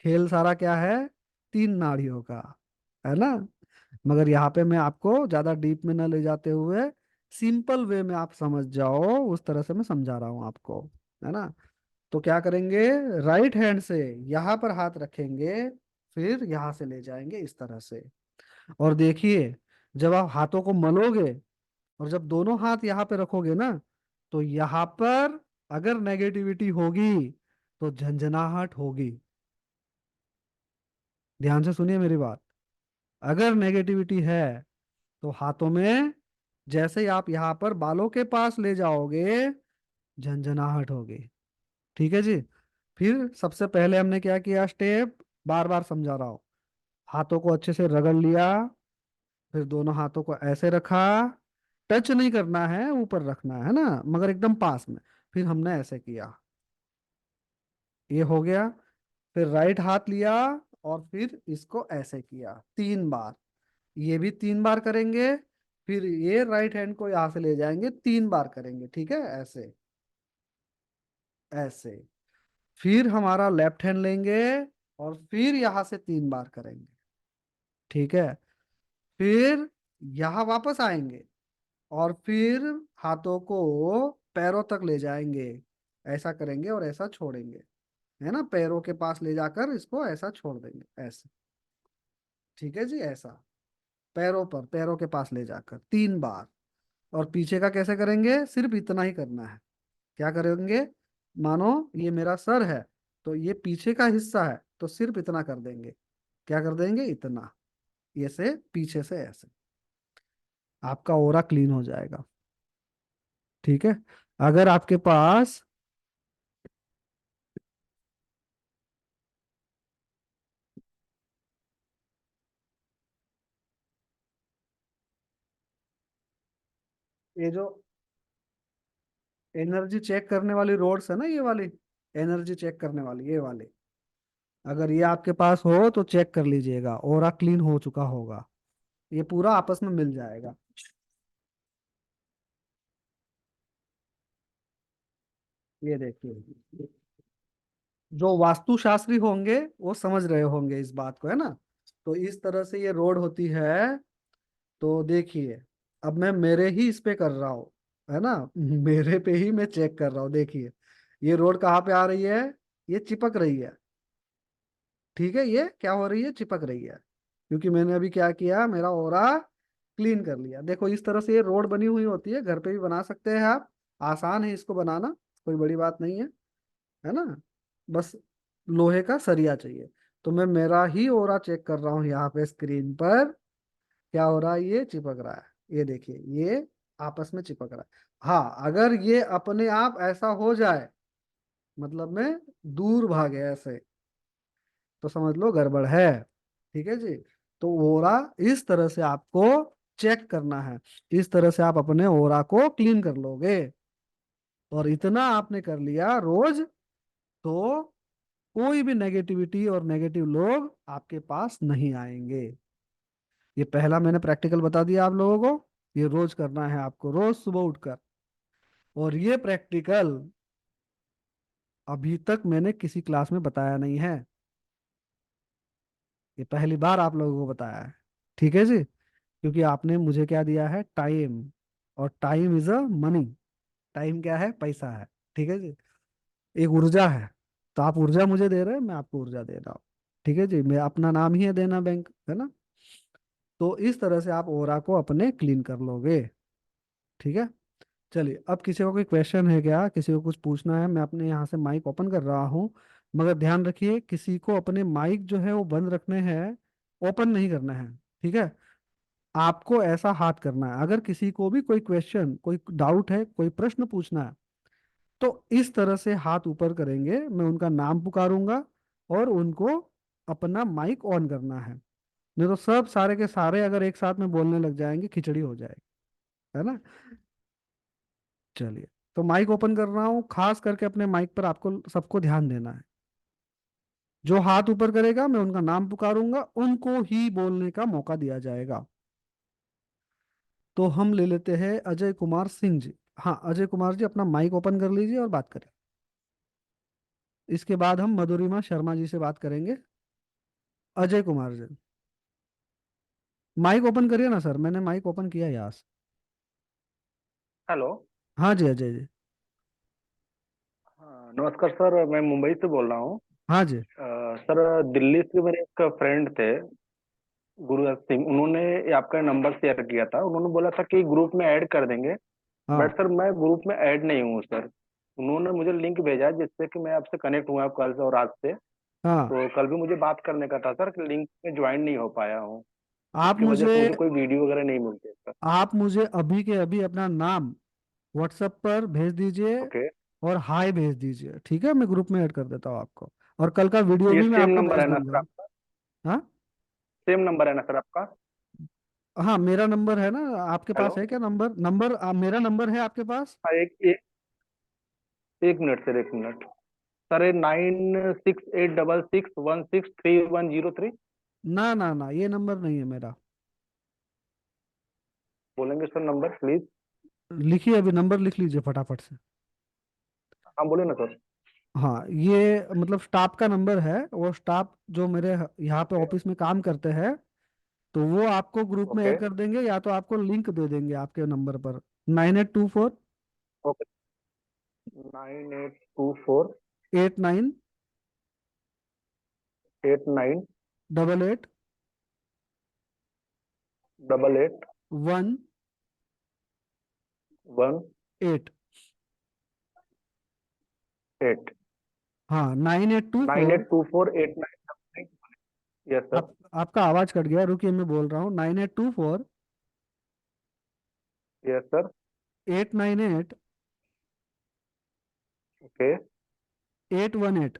खेल सारा क्या है, 3 नाड़ियों का, है ना। मगर यहाँ पे मैं आपको ज्यादा डीप में न ले जाते हुए सिंपल वे में आप समझ जाओ, उस तरह से मैं समझा रहा हूँ आपको, है ना। तो क्या करेंगे, राइट हैंड से यहाँ पर हाथ रखेंगे, फिर यहाँ से ले जाएंगे इस तरह से। और देखिए, जब आप हाथों को मलोगे और जब दोनों हाथ यहाँ पे रखोगे ना, तो यहाँ पर अगर नेगेटिविटी होगी तो झंझनाहट होगी। ध्यान से सुनिए मेरी बात। अगर नेगेटिविटी है तो हाथों में, जैसे ही आप यहाँ पर बालों के पास ले जाओगे, झंझनाहट होगी। ठीक है जी। फिर सबसे पहले हमने क्या किया स्टेप, बार बार समझा रहा हूँ। हाथों को अच्छे से रगड़ लिया, फिर दोनों हाथों को ऐसे रखा, टच नहीं करना है, ऊपर रखना है ना, मगर एकदम पास में। फिर हमने ऐसे किया, ये हो गया। फिर राइट हाथ लिया और फिर इसको ऐसे किया 3 बार। ये भी 3 बार करेंगे। फिर ये राइट हैंड को यहाँ से ले जाएंगे, 3 बार करेंगे। ठीक है, ऐसे ऐसे। फिर हमारा लेफ्ट हैंड लेंगे और फिर यहाँ से 3 बार करेंगे। ठीक है। फिर यहाँ वापस आएंगे और फिर हाथों को पैरों तक ले जाएंगे, ऐसा करेंगे और ऐसा छोड़ेंगे, है ना, पैरों के पास ले जाकर इसको ऐसा छोड़ देंगे, ऐसे। ठीक है जी, ऐसा पैरों पर, पैरों के पास ले जाकर 3 बार। और पीछे का कैसे करेंगे, सिर्फ इतना ही करना है। क्या करेंगे, मानो ये मेरा सर है, तो ये पीछे का हिस्सा है, तो सिर्फ इतना कर देंगे। क्या कर देंगे, इतना, ये से पीछे से ऐसे, आपका ओरा क्लीन हो जाएगा। ठीक है। अगर आपके पास ये जो एनर्जी चेक करने वाली रोड्स है ना, ये वाली एनर्जी चेक करने वाली, ये वाली, अगर ये आपके पास हो तो चेक कर लीजिएगा, ओरा क्लीन हो चुका होगा। ये पूरा आपस में मिल जाएगा। ये देखिए, जो वास्तुशास्त्री होंगे वो समझ रहे होंगे इस बात को, है ना। तो इस तरह से ये रोड होती है। तो देखिए, अब मैं मेरे ही इस पे कर रहा हूँ, है ना। मेरे पे ही मैं चेक कर रहा हूँ। देखिए, ये रोड कहाँ पे आ रही है, ये चिपक रही है। ठीक है, ये क्या हो रही है, चिपक रही है। क्योंकि मैंने अभी क्या किया, मेरा ओरा क्लीन कर लिया। देखो, इस तरह से ये रोड बनी हुई होती है, घर पे भी बना सकते हैं आप। आसान है इसको बनाना, कोई बड़ी बात नहीं है ना। बस लोहे का सरिया चाहिए। तो मैं मेरा ही ओरा चेक कर रहा हूँ यहाँ पे स्क्रीन पर। क्या हो रहा है, ये चिपक रहा है। ये देखिए, ये आपस में चिपक रहा है। हाँ, अगर ये अपने आप ऐसा हो जाए, मतलब में दूर भागे ऐसे, तो समझ लो गड़बड़ है। ठीक है जी। तो ओरा इस तरह से आपको चेक करना है। इस तरह से आप अपने ओरा को क्लीन कर लोगे। और इतना आपने कर लिया रोज, तो कोई भी नेगेटिविटी और नेगेटिव लोग आपके पास नहीं आएंगे। ये पहला मैंने प्रैक्टिकल बता दिया आप लोगों को। ये रोज करना है आपको, रोज सुबह उठकर। और ये प्रैक्टिकल अभी तक मैंने किसी क्लास में बताया नहीं है। ये पहली बार आप लोगों को बताया है। ठीक है जी। क्योंकि आपने मुझे क्या दिया है, टाइम। और time is a money. Time क्या है, पैसा है। ठीक है जी। एक ऊर्जा है। तो आप ऊर्जा मुझे दे रहे हैं, मैं आपको ऊर्जा दे रहा हूँ। ठीक है जी। मैं अपना नाम ही है देना बैंक, है ना। तो इस तरह से आप ओरा को अपने क्लीन कर लोगे। ठीक है। चलिए, अब किसी को कोई क्वेश्चन है क्या, किसी को कुछ पूछना है। मैं अपने यहाँ से माइक ओपन कर रहा हूँ। मगर ध्यान रखिए, किसी को अपने माइक जो है वो बंद रखने हैं, ओपन नहीं करना है। ठीक है। आपको ऐसा हाथ करना है, अगर किसी को भी कोई क्वेश्चन, कोई डाउट है, कोई प्रश्न पूछना है, तो इस तरह से हाथ ऊपर करेंगे, मैं उनका नाम पुकारूंगा और उनको अपना माइक ऑन करना है। नहीं तो सब सारे के सारे अगर एक साथ में बोलने लग जाएंगे, खिचड़ी हो जाएगी, है ना। चलिए, तो माइक ओपन कर रहा हूँ। खास करके अपने माइक पर आपको सबको ध्यान देना है। जो हाथ ऊपर करेगा, मैं उनका नाम पुकारूंगा, उनको ही बोलने का मौका दिया जाएगा। तो हम ले लेते हैं अजय कुमार सिंह जी। हाँ, अजय कुमार जी, अपना माइक ओपन कर लीजिए और बात करें। इसके बाद हम मधुरिमा शर्मा जी से बात करेंगे। अजय कुमार जी, माइक ओपन करिए ना सर, मैंने माइक ओपन किया है यहाँ से। हेलो। हाँ जी, अजय जी। हाँ, नमस्कार सर, मैं मुंबई से बोल रहा हूँ। हाँ जी। सर, दिल्ली से मेरे एक फ्रेंड थे, गुरुदत्त सिंह। उन्होंने ये आपका नंबर शेयर किया था। उन्होंने बोला था कि ग्रुप में ऐड कर देंगे। हाँ। बट सर, मैं ग्रुप में ऐड नहीं हूँ सर। उन्होंने मुझे लिंक भेजा जिससे कि मैं आपसे कनेक्ट हुआ कल से और आज से। हाँ। तो कल भी मुझे बात करने का था सर, कि लिंक में ज्वाइन नहीं हो पाया हूँ। आप इसकी वजह मुझे से मुझे कोई वीडियो वगैरह नहीं मिलती है सर। आप मुझे अभी के अभी अपना नाम व्हाट्सएप पर भेज दीजिए ओके। और हाय भेज दीजिए। ठीक है, मैं ग्रुप में ऐड कर देता हूँ आपको। और कल का वीडियो ये भी मैं सेम आपको नंबर भेज है ना सर दूंगा। आपका? हाँ। सेम नंबर है ना सर आपका? हाँ, मेरा नंबर है ना। आपके हेलो। पास है क्या नंबर, मेरा नंबर है आपके पास। हाँ, एक मिनट सर, एक मिनट। सर, 96861613 ना ना ना, ये नंबर नहीं है मेरा। बोलेंगे सर नंबर प्लीज? लिखिए, अभी नंबर लिख लीजिए फटाफट से। हाँ, बोले ना सर। हाँ, ये मतलब स्टाफ का नंबर है। वो स्टाफ जो मेरे यहाँ पे ओके। ऑफिस में काम करते हैं, तो वो आपको ग्रुप में ओके। ऐड कर देंगे, या तो आपको लिंक दे देंगे आपके नंबर पर। 9824 ओके। 9824 89 89 88 88 वन 18। एट हाँ, 9824। 982489। Yes sir. आपका आवाज कट गया, रुकिए मैं बोल रहा हूँ। 9824 yes sir. 898 okay. 818।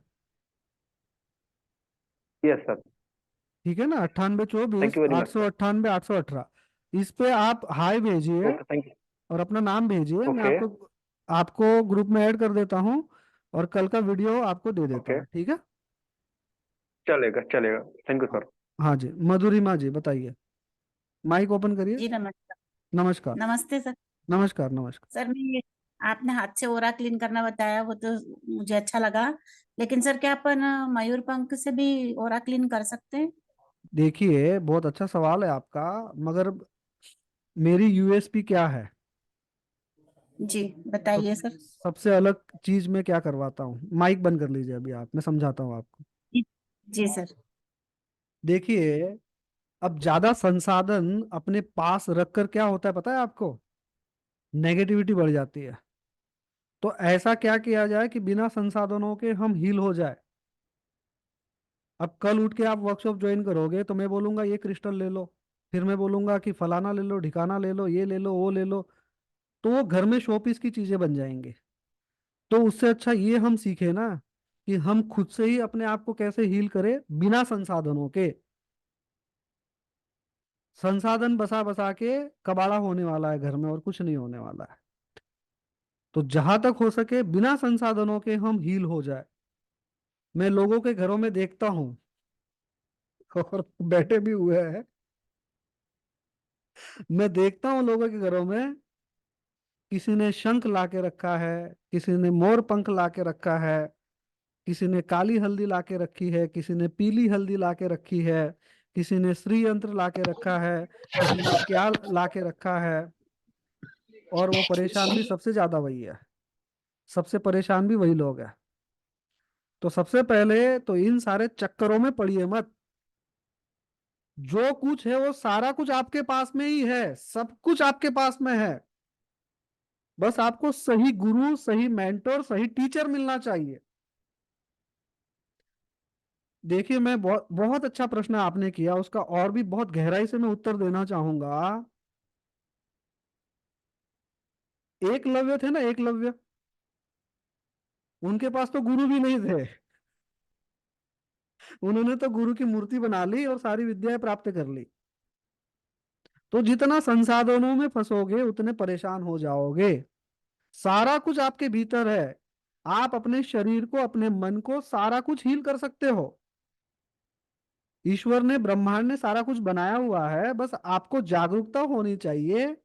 Yes sir. ठीक है ना, 9824 थैंक यू वेरी आठ मच सौ सर। अट्ठानवे 818। इस पे आप हाय भेजिए ओके, थैंक यू। और अपना नाम भेजिए। मैं ओके। आपको आपको ग्रुप में ऐड कर देता हूँ। और कल का वीडियो आपको दे देता ओके। हूँ। ठीक है। चलेगा चलेगा। थैंक यू हाँ। सर। हाँ जी, मधुरिमा जी बताइए, माइक ओपन करिए। जी नमस्कार। नमस्कार। नमस्ते सर। नमस्कार नमस्कार। सर मैं ये, आपने हाथ से ओरा क्लीन करना बताया, वो तो मुझे अच्छा लगा। लेकिन सर क्या अपन मयूर पंख से भी ओरा क्लीन कर सकते हैं? देखिए, बहुत अच्छा सवाल है आपका, मगर मेरी यूएसपी क्या है? जी तो बताइए सर। सबसे अलग चीज मैं क्या करवाता हूँ, माइक बंद कर लीजिए अभी आप, मैं समझाता हूँ आपको। जी जी सर। देखिए, अब ज्यादा संसाधन अपने पास रखकर क्या होता है पता है आपको? नेगेटिविटी बढ़ जाती है। तो ऐसा क्या किया जाए कि बिना संसाधनों के हम हील हो जाए? अब कल उठ के आप वर्कशॉप ज्वाइन करोगे तो मैं बोलूंगा ये क्रिस्टल ले लो, फिर मैं बोलूंगा कि फलाना ले लो, ढिकाना ले लो, ये ले लो, वो ले लो। तो वो घर में शोपीस की चीजें बन जाएंगे। तो उससे अच्छा ये हम सीखे ना कि हम खुद से ही अपने आप को कैसे हील करें बिना संसाधनों के। संसाधन बसा बसा के कबाड़ा होने वाला है घर में, और कुछ नहीं होने वाला है। तो जहां तक हो सके बिना संसाधनों के हम हील हो जाए। मैं लोगों के घरों में देखता हूँ और बैठे भी हुए हैं, मैं देखता हूँ लोगों के घरों में, किसी ने शंख ला के रखा है, किसी ने मोर पंख ला के रखा है, किसी ने काली हल्दी ला के रखी है, किसी ने पीली हल्दी ला के रखी है, किसी ने श्री यंत्र ला के रखा है, किसी ने क्या ला के रखा है। और वो परेशान भी सबसे ज्यादा वही है, सबसे परेशान भी वही लोग हैं। तो सबसे पहले तो इन सारे चक्करों में पड़िए मत। जो कुछ है वो सारा कुछ आपके पास में ही है, सब कुछ आपके पास में है। बस आपको सही गुरु, सही मेंटर, सही टीचर मिलना चाहिए। देखिए, मैं बहुत बहुत अच्छा प्रश्न आपने किया, उसका और भी बहुत गहराई से मैं उत्तर देना चाहूंगा। एकलव्य थे ना, एकलव्य, उनके पास तो गुरु भी नहीं थे। उन्होंने तो गुरु की मूर्ति बना ली और सारी विद्याएं प्राप्त कर ली। तो जितना संसाधनों में फंसोगे उतने परेशान हो जाओगे। सारा कुछ आपके भीतर है। आप अपने शरीर को, अपने मन को, सारा कुछ हील कर सकते हो। ईश्वर ने, ब्रह्मांड ने सारा कुछ बनाया हुआ है, बस आपको जागरूकता होनी चाहिए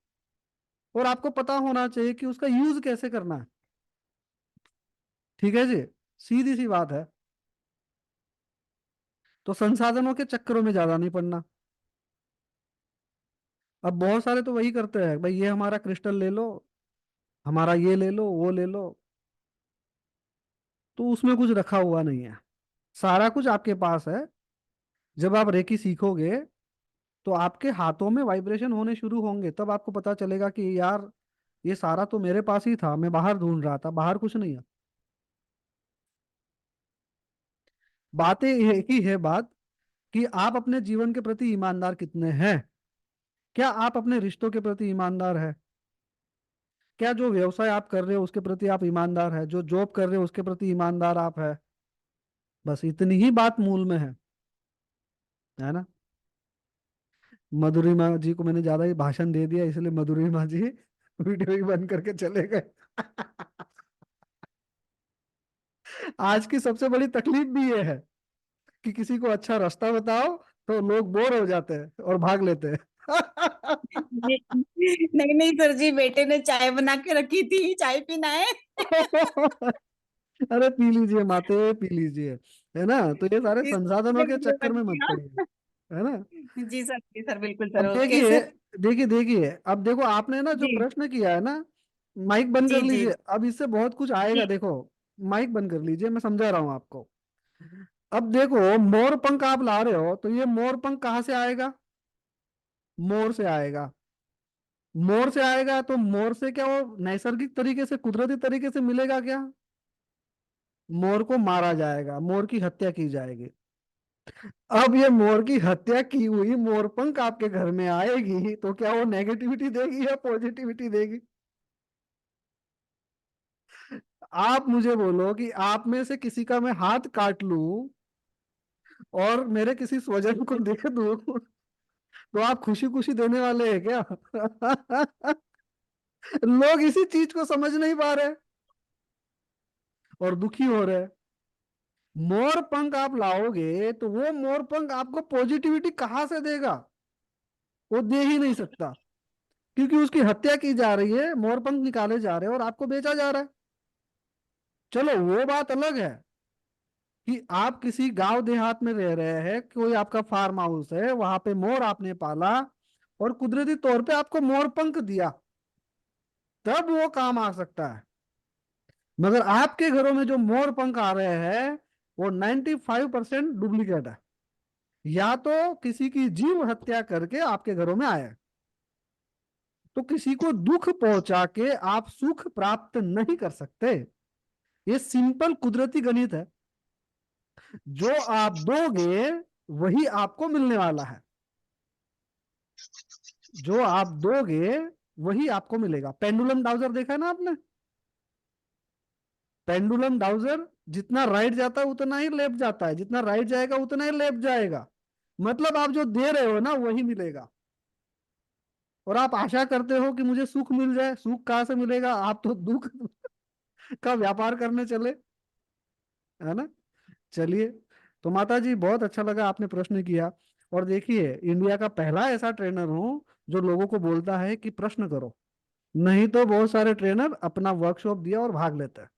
और आपको पता होना चाहिए कि उसका यूज कैसे करना है। ठीक है जी, सीधी सी बात है। तो संसाधनों के चक्करों में ज्यादा नहीं पड़ना। अब बहुत सारे तो वही करते हैं, भाई ये हमारा क्रिस्टल ले लो, हमारा ये ले लो, वो ले लो। तो उसमें कुछ रखा हुआ नहीं है, सारा कुछ आपके पास है। जब आप रेकी सीखोगे तो आपके हाथों में वाइब्रेशन होने शुरू होंगे, तब आपको पता चलेगा कि यार ये सारा तो मेरे पास ही था, मैं बाहर ढूंढ रहा था, बाहर कुछ नहीं है। बातें एक ही है बात, कि आप अपने जीवन के प्रति ईमानदार कितने हैं। क्या आप अपने रिश्तों के प्रति ईमानदार है? क्या जो व्यवसाय आप कर रहे हो उसके प्रति आप ईमानदार है? जो जॉब कर रहे हो उसके प्रति ईमानदार आप है? बस इतनी ही बात मूल में है ना। मधुरिमा जी को मैंने ज्यादा ही भाषण दे दिया, इसलिए मधुरिमा जी वीडियो ही बंद करके चले गए। आज की सबसे बड़ी तकलीफ भी ये है कि किसी को अच्छा रास्ता बताओ तो लोग बोर हो जाते हैं और भाग लेते हैं। नहीं नहीं सर जी, बेटे ने चाय बना के रखी थी, चाय पीना है। अरे पी लीजिए माते, पी लीजिए, है ना। तो ये सारे इसने संसाधनों के वीडियो चक्कर बन में मत दिया। पड़िए, है ना। जी सर बिल्कुल सर, अब ओके देखिए, सर। देखिए अब देखो, आपने ना जो जी प्रश्न किया है ना, माइक बंद जी कर जी लीजिए, अब इससे बहुत कुछ आएगा, जी। देखो। माइक बंद कर लीजिए, मैं समझा रहा हूँ आपको। अब देखो, मोर पंख आप ला रहे हो, तो ये मोर पंख कहाँ से आएगा? मोर से आएगा। मोर से आएगा तो मोर से क्या वो नैसर्गिक तरीके से, कुदरती तरीके से मिलेगा क्या? मोर को मारा जाएगा, मोर की हत्या की जाएगी। अब ये मोर की हत्या की हुई मोरपंख आपके घर में आएगी तो क्या वो नेगेटिविटी देगी या पॉजिटिविटी देगी? आप मुझे बोलो कि आप में से किसी का मैं हाथ काट लूं और मेरे किसी स्वजन को दे दूं, तो आप खुशी खुशी देने वाले हैं क्या? लोग इसी चीज को समझ नहीं पा रहे और दुखी हो रहे हैं। मोर पंख आप लाओगे तो वो मोर पंख आपको पॉजिटिविटी कहाँ से देगा? वो दे ही नहीं सकता, क्योंकि उसकी हत्या की जा रही है, मोर पंख निकाले जा रहे हैं और आपको बेचा जा रहा है। चलो वो बात अलग है कि आप किसी गांव देहात में रह रहे हैं, कोई आपका फार्म हाउस है, वहां पे मोर आपने पाला और कुदरती तौर पे आपको मोर पंख दिया, तब वो काम आ सकता है। मगर आपके घरों में जो मोर पंख आ रहे हैं वो 95% डुप्लीकेट है, या तो किसी की जीव हत्या करके आपके घरों में आए। तो किसी को दुख पहुंचा के आप सुख प्राप्त नहीं कर सकते। ये सिंपल कुदरती गणित है। जो आप दोगे वही आपको मिलने वाला है। जो आप दोगे वही आपको मिलेगा। पेंडुलम डाउजर देखा है ना आपने? पेंडुलम डाउजर जितना राइट जाता है उतना ही लेफ्ट जाता है, जितना राइट जाएगा उतना ही लेफ्ट जाएगा। मतलब आप जो दे रहे हो ना वही मिलेगा। और आप आशा करते हो कि मुझे सुख मिल जाए। सुख कहाँ से मिलेगा? आप तो दुख का व्यापार करने चले, है ना। चलिए, तो माता जी बहुत अच्छा लगा आपने प्रश्न किया। और देखिए, इंडिया का पहला ऐसा ट्रेनर हूं जो लोगों को बोलता है कि प्रश्न करो। नहीं तो बहुत सारे ट्रेनर अपना वर्कशॉप दिया और भाग लेते हैं।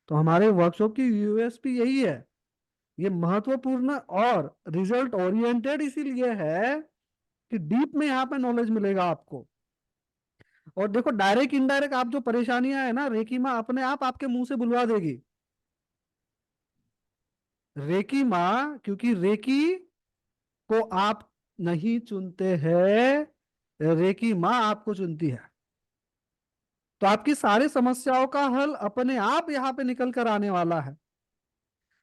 तो हमारे वर्कशॉप की यूएसपी यही है। ये महत्वपूर्ण और रिजल्ट ओरिएंटेड इसीलिए है कि डीप में यहाँ पे नॉलेज मिलेगा आपको। और देखो, डायरेक्ट इनडायरेक्ट आप जो परेशानियां है ना, रेकी माँ अपने आप आपके मुंह से बुलवा देगी। रेकी माँ, क्योंकि रेकी को आप नहीं चुनते हैं, रेकी माँ आपको चुनती है। तो आपकी सारी समस्याओं का हल अपने आप यहाँ पे निकल कर आने वाला है।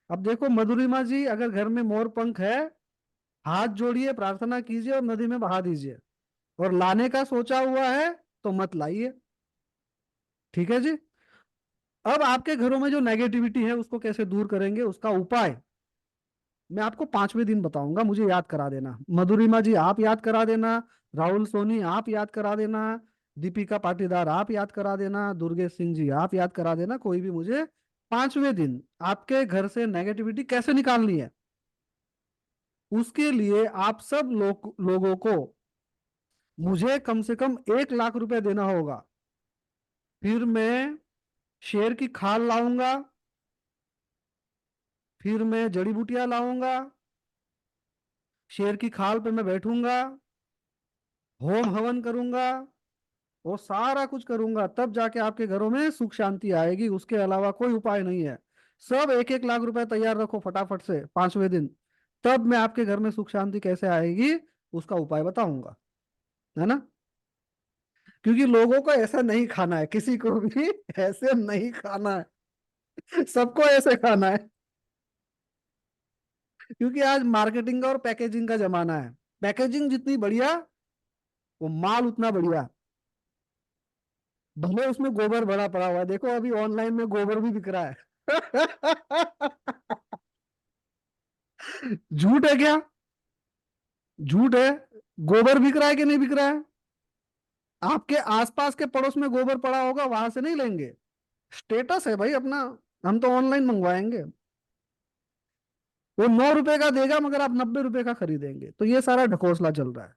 अब देखो मधुरिमा जी, अगर घर में मोर पंख है, हाथ जोड़िए, प्रार्थना कीजिए और नदी में बहा दीजिए। और लाने का सोचा हुआ है तो मत लाइए। ठीक है जी। अब आपके घरों में जो नेगेटिविटी है उसको कैसे दूर करेंगे, उसका उपाय मैं आपको 5वें दिन बताऊंगा। मुझे याद करा देना, मधुरिमा जी आप याद करा देना, राहुल सोनी आप याद करा देना, दीपिका पाटीदार आप याद करा देना, दुर्गेश सिंह जी आप याद करा देना। कोई भी मुझे 5वें दिन आपके घर से नेगेटिविटी कैसे निकालनी है, उसके लिए आप सब लोगों को मुझे कम से कम 1 लाख रुपए देना होगा। फिर मैं शेर की खाल लाऊंगा, फिर मैं जड़ी बूटियां लाऊंगा, शेर की खाल पे मैं बैठूंगा, होम हवन करूंगा, वो सारा कुछ करूंगा, तब जाके आपके घरों में सुख शांति आएगी। उसके अलावा कोई उपाय नहीं है। सब 1-1 लाख रुपए तैयार रखो फटाफट से 5वें दिन। तब मैं आपके घर में सुख शांति कैसे आएगी उसका उपाय बताऊंगा, है ना। क्योंकि लोगों को ऐसा नहीं खाना है, किसी को भी ऐसे नहीं खाना है, सबको ऐसे खाना है। क्योंकि आज मार्केटिंग का और पैकेजिंग का जमाना है। पैकेजिंग जितनी बढ़िया, वो माल उतना बढ़िया। भले उसमें गोबर भरा पड़ा हुआ है, देखो अभी ऑनलाइन में गोबर भी बिक रहा है। झूठ है क्या? झूठ है। गोबर बिक रहा है कि नहीं बिक रहा है? आपके आसपास के पड़ोस में गोबर पड़ा होगा, वहां से नहीं लेंगे। स्टेटस है भाई अपना। हम तो ऑनलाइन मंगवाएंगे। वो 9 रुपए का देगा मगर आप 90 रुपए का खरीदेंगे। तो ये सारा ढकोसला चल रहा है।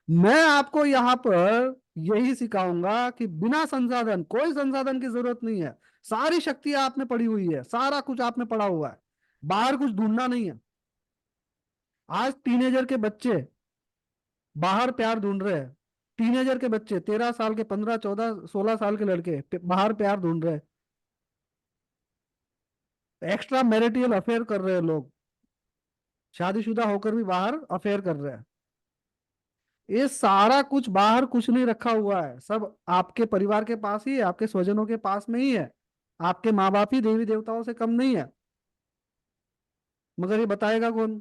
मैं आपको यहाँ पर यही सिखाऊंगा कि बिना संसाधन, कोई संसाधन की जरूरत नहीं है। सारी शक्तियां आप में पड़ी हुई है, सारा कुछ आप में पड़ा हुआ है। बाहर कुछ ढूंढना नहीं है। आज टीनेजर के बच्चे बाहर प्यार ढूंढ रहे हैं। टीनेजर के बच्चे, 13 साल के, 15, 14, 16 साल के लड़के बाहर प्यार ढूंढ रहे हैं। एक्स्ट्रा मैरिटल अफेयर कर रहे हैं लोग। शादीशुदा होकर भी बाहर अफेयर कर रहे हैं। ये सारा कुछ बाहर कुछ नहीं रखा हुआ है, सब आपके परिवार के पास ही है, आपके स्वजनों के पास में ही है। आपके माँ बाप ही देवी देवताओं से कम नहीं है। मगर ये बताएगा कौन?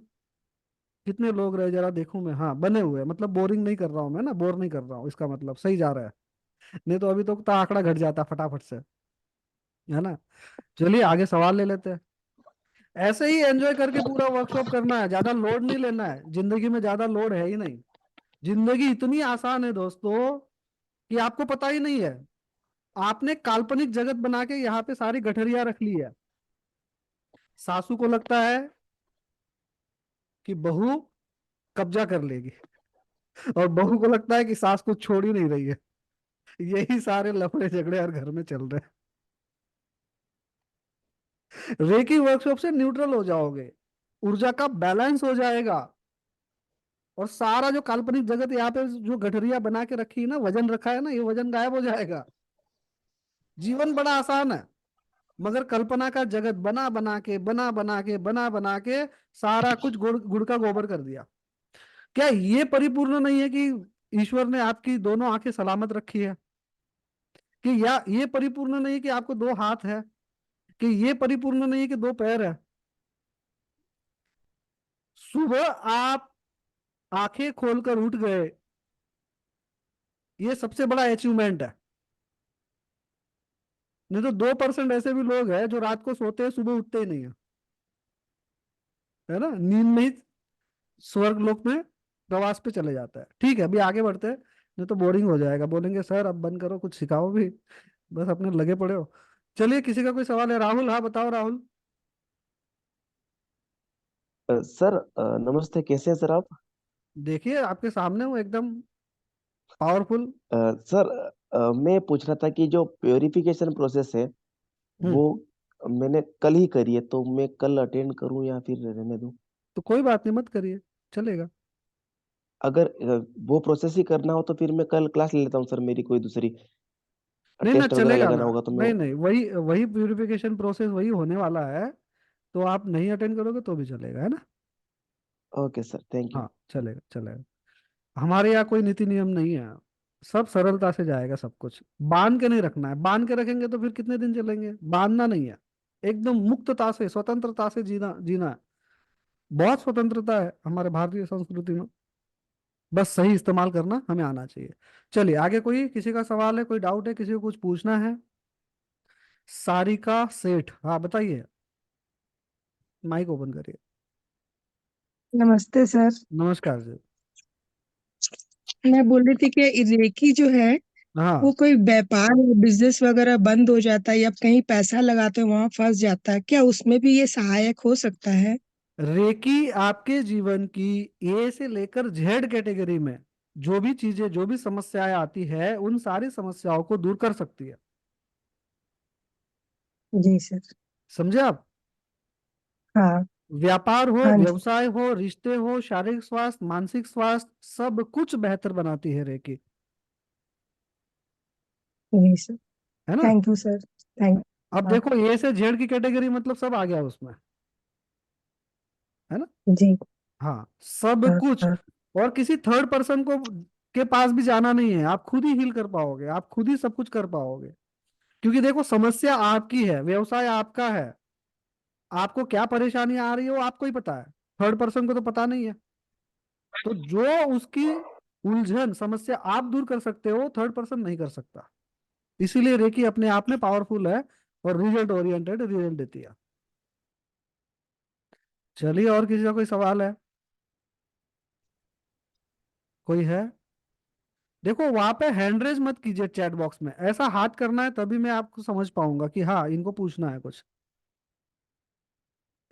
कितने लोग रहे जरा देखूं मैं। हाँ, बने हुए हैं। मतलब बोरिंग नहीं कर रहा हूं मैं ना, बोर नहीं कर रहा हूँ, इसका मतलब सही जा रहा है। नहीं तो अभी तो आंकड़ा घट जाता फटाफट से, है ना। चलिए आगे सवाल ले लेते हैं। ऐसे ही एंजॉय करके पूरा वर्कशॉप करना है, ज्यादा लोड नहीं लेना है। जिंदगी में ज्यादा लोड है ही नहीं। जिंदगी इतनी आसान है दोस्तों कि आपको पता ही नहीं है। आपने काल्पनिक जगत बना के यहाँ पे सारी गठरिया रख ली है। सासू को लगता है कि बहू कब्जा कर लेगी, और बहू को लगता है कि सास को छोड़ ही नहीं रही है। यही सारे लफड़े झगड़े हर घर में चल रहे हैं। रेकी वर्कशॉप से न्यूट्रल हो जाओगे, ऊर्जा का बैलेंस हो जाएगा, और सारा जो काल्पनिक जगत यहाँ पे जो गठरिया बना के रखी है ना, वजन रखा है ना, ये वजन गायब हो जाएगा। जीवन बड़ा आसान है, मगर कल्पना का जगत बना बना के सारा कुछ गुड़ गुड़ का गोबर कर दिया। क्या ये परिपूर्ण नहीं है कि ईश्वर ने आपकी दोनों आंखें सलामत रखी है? कि या ये परिपूर्ण नहीं है कि आपको दो हाथ है? कि ये परिपूर्ण नहीं है कि दो पैर है? सुबह आप आंखें खोलकर उठ गए, ये सबसे बड़ा अचीवमेंट है। नहीं तो 2% ऐसे भी लोग हैं जो रात को सोते हैं, सुबह उठते ही नहीं है, है ना, नींद में ही स्वर्ग लोक में प्रवास पे चले जाता है। ठीक है, अभी आगे बढ़ते हैं, नहीं तो बोरिंग हो जाएगा, बोलेंगे सर अब बंद करो, कुछ सिखाओ भी, बस अपने लगे पड़े हो। चलिए, किसी का कोई सवाल है? राहुल, हाँ बताओ राहुल। सर नमस्ते, कैसे हैं सर आप? देखिए आपके सामने हूँ, एकदम पावरफुल। सर मैं पूछ रहा था कि जो प्योरिफिकेशन प्रोसेस है हम्म। वो मैंने कल ही करी है, तो मैं कल अटेंड करूं या फिर रहने दूं? तो कोई बात नहीं, मत करिए, चलेगा। अगर वो प्रोसेस ही करना हो तो फिर मैं कल क्लास ले लेता हूं सर, मेरी कोई दूसरी नहीं ना, टेस्ट वगैरह चलेगा लगाना ना। होगा तो मैं। नहीं नहीं, वही वही प्यूरिफिकेशन प्रोसेस वही होने वाला है, तो आप नहीं अटेंड करोगे तो भी चलेगा, है ना। Okay sir, thank you. हाँ, चलेगा चलेगा। हमारे यहाँ कोई नीति नियम नहीं है, सब सरलता से जाएगा, सब कुछ बांध के नहीं रखना है। बांध के रखेंगे तो फिर कितने दिन चलेंगे? बांधना नहीं है, एकदम मुक्तता से, स्वतंत्रता से जीना जीना है। बहुत स्वतंत्रता है हमारे भारतीय संस्कृति में, बस सही इस्तेमाल करना हमें आना चाहिए। चलिए आगे, कोई किसी का सवाल है, कोई डाउट है, किसी को कुछ पूछना है? सारिका सेठ, हाँ बताइए, माइक ओपन करिए। नमस्ते सर। नमस्कार जी। मैं बोल रही थी कि रेकी जो है वो हाँ, कोई व्यापार या बिजनेस वगैरह बंद हो जाता है या कहीं पैसा लगाते हैं वहां फंस जाता है, क्या उसमें भी ये सहायक हो सकता है? रेकी आपके जीवन की ए से लेकर जेड कैटेगरी में जो भी चीजें, जो भी समस्याएं आती है, उन सारी समस्याओं को दूर कर सकती है। जी सर। समझे आप? हाँ। व्यापार हो, हाँ जी। व्यवसाय हो, रिश्ते हो, शारीरिक स्वास्थ्य, मानसिक स्वास्थ्य, सब कुछ बेहतर बनाती है रेकी, जी सर। है ना। Thank you sir. थैंक। अब हाँ। देखो, ए से जेड की कैटेगरी मतलब सब आ गया उसमें, है ना। जी। हाँ, सब हाँ कुछ। हाँ। और किसी थर्ड पर्सन को के पास भी जाना नहीं है, आप खुद ही हील कर पाओगे, आप खुद ही सब कुछ कर पाओगे। क्योंकि देखो, समस्या आपकी है, व्यवसाय आपका है, आपको क्या परेशानी आ रही है वो आपको ही पता है, थर्ड पर्सन को तो पता नहीं है। तो जो उसकी उलझन, समस्या आप दूर कर सकते हो, थर्ड पर्सन नहीं कर सकता। इसीलिए रेकी अपने आप में पावरफुल है, और रिजल्ट ओरिएंटेड रिजल्ट देती है। चलिए, और किसी का कोई सवाल है? कोई है? देखो वहां पे हैंड रेज मत कीजिए, चैट बॉक्स में ऐसा हाथ करना है, तभी मैं आपको समझ पाऊंगा कि हाँ इनको पूछना है कुछ।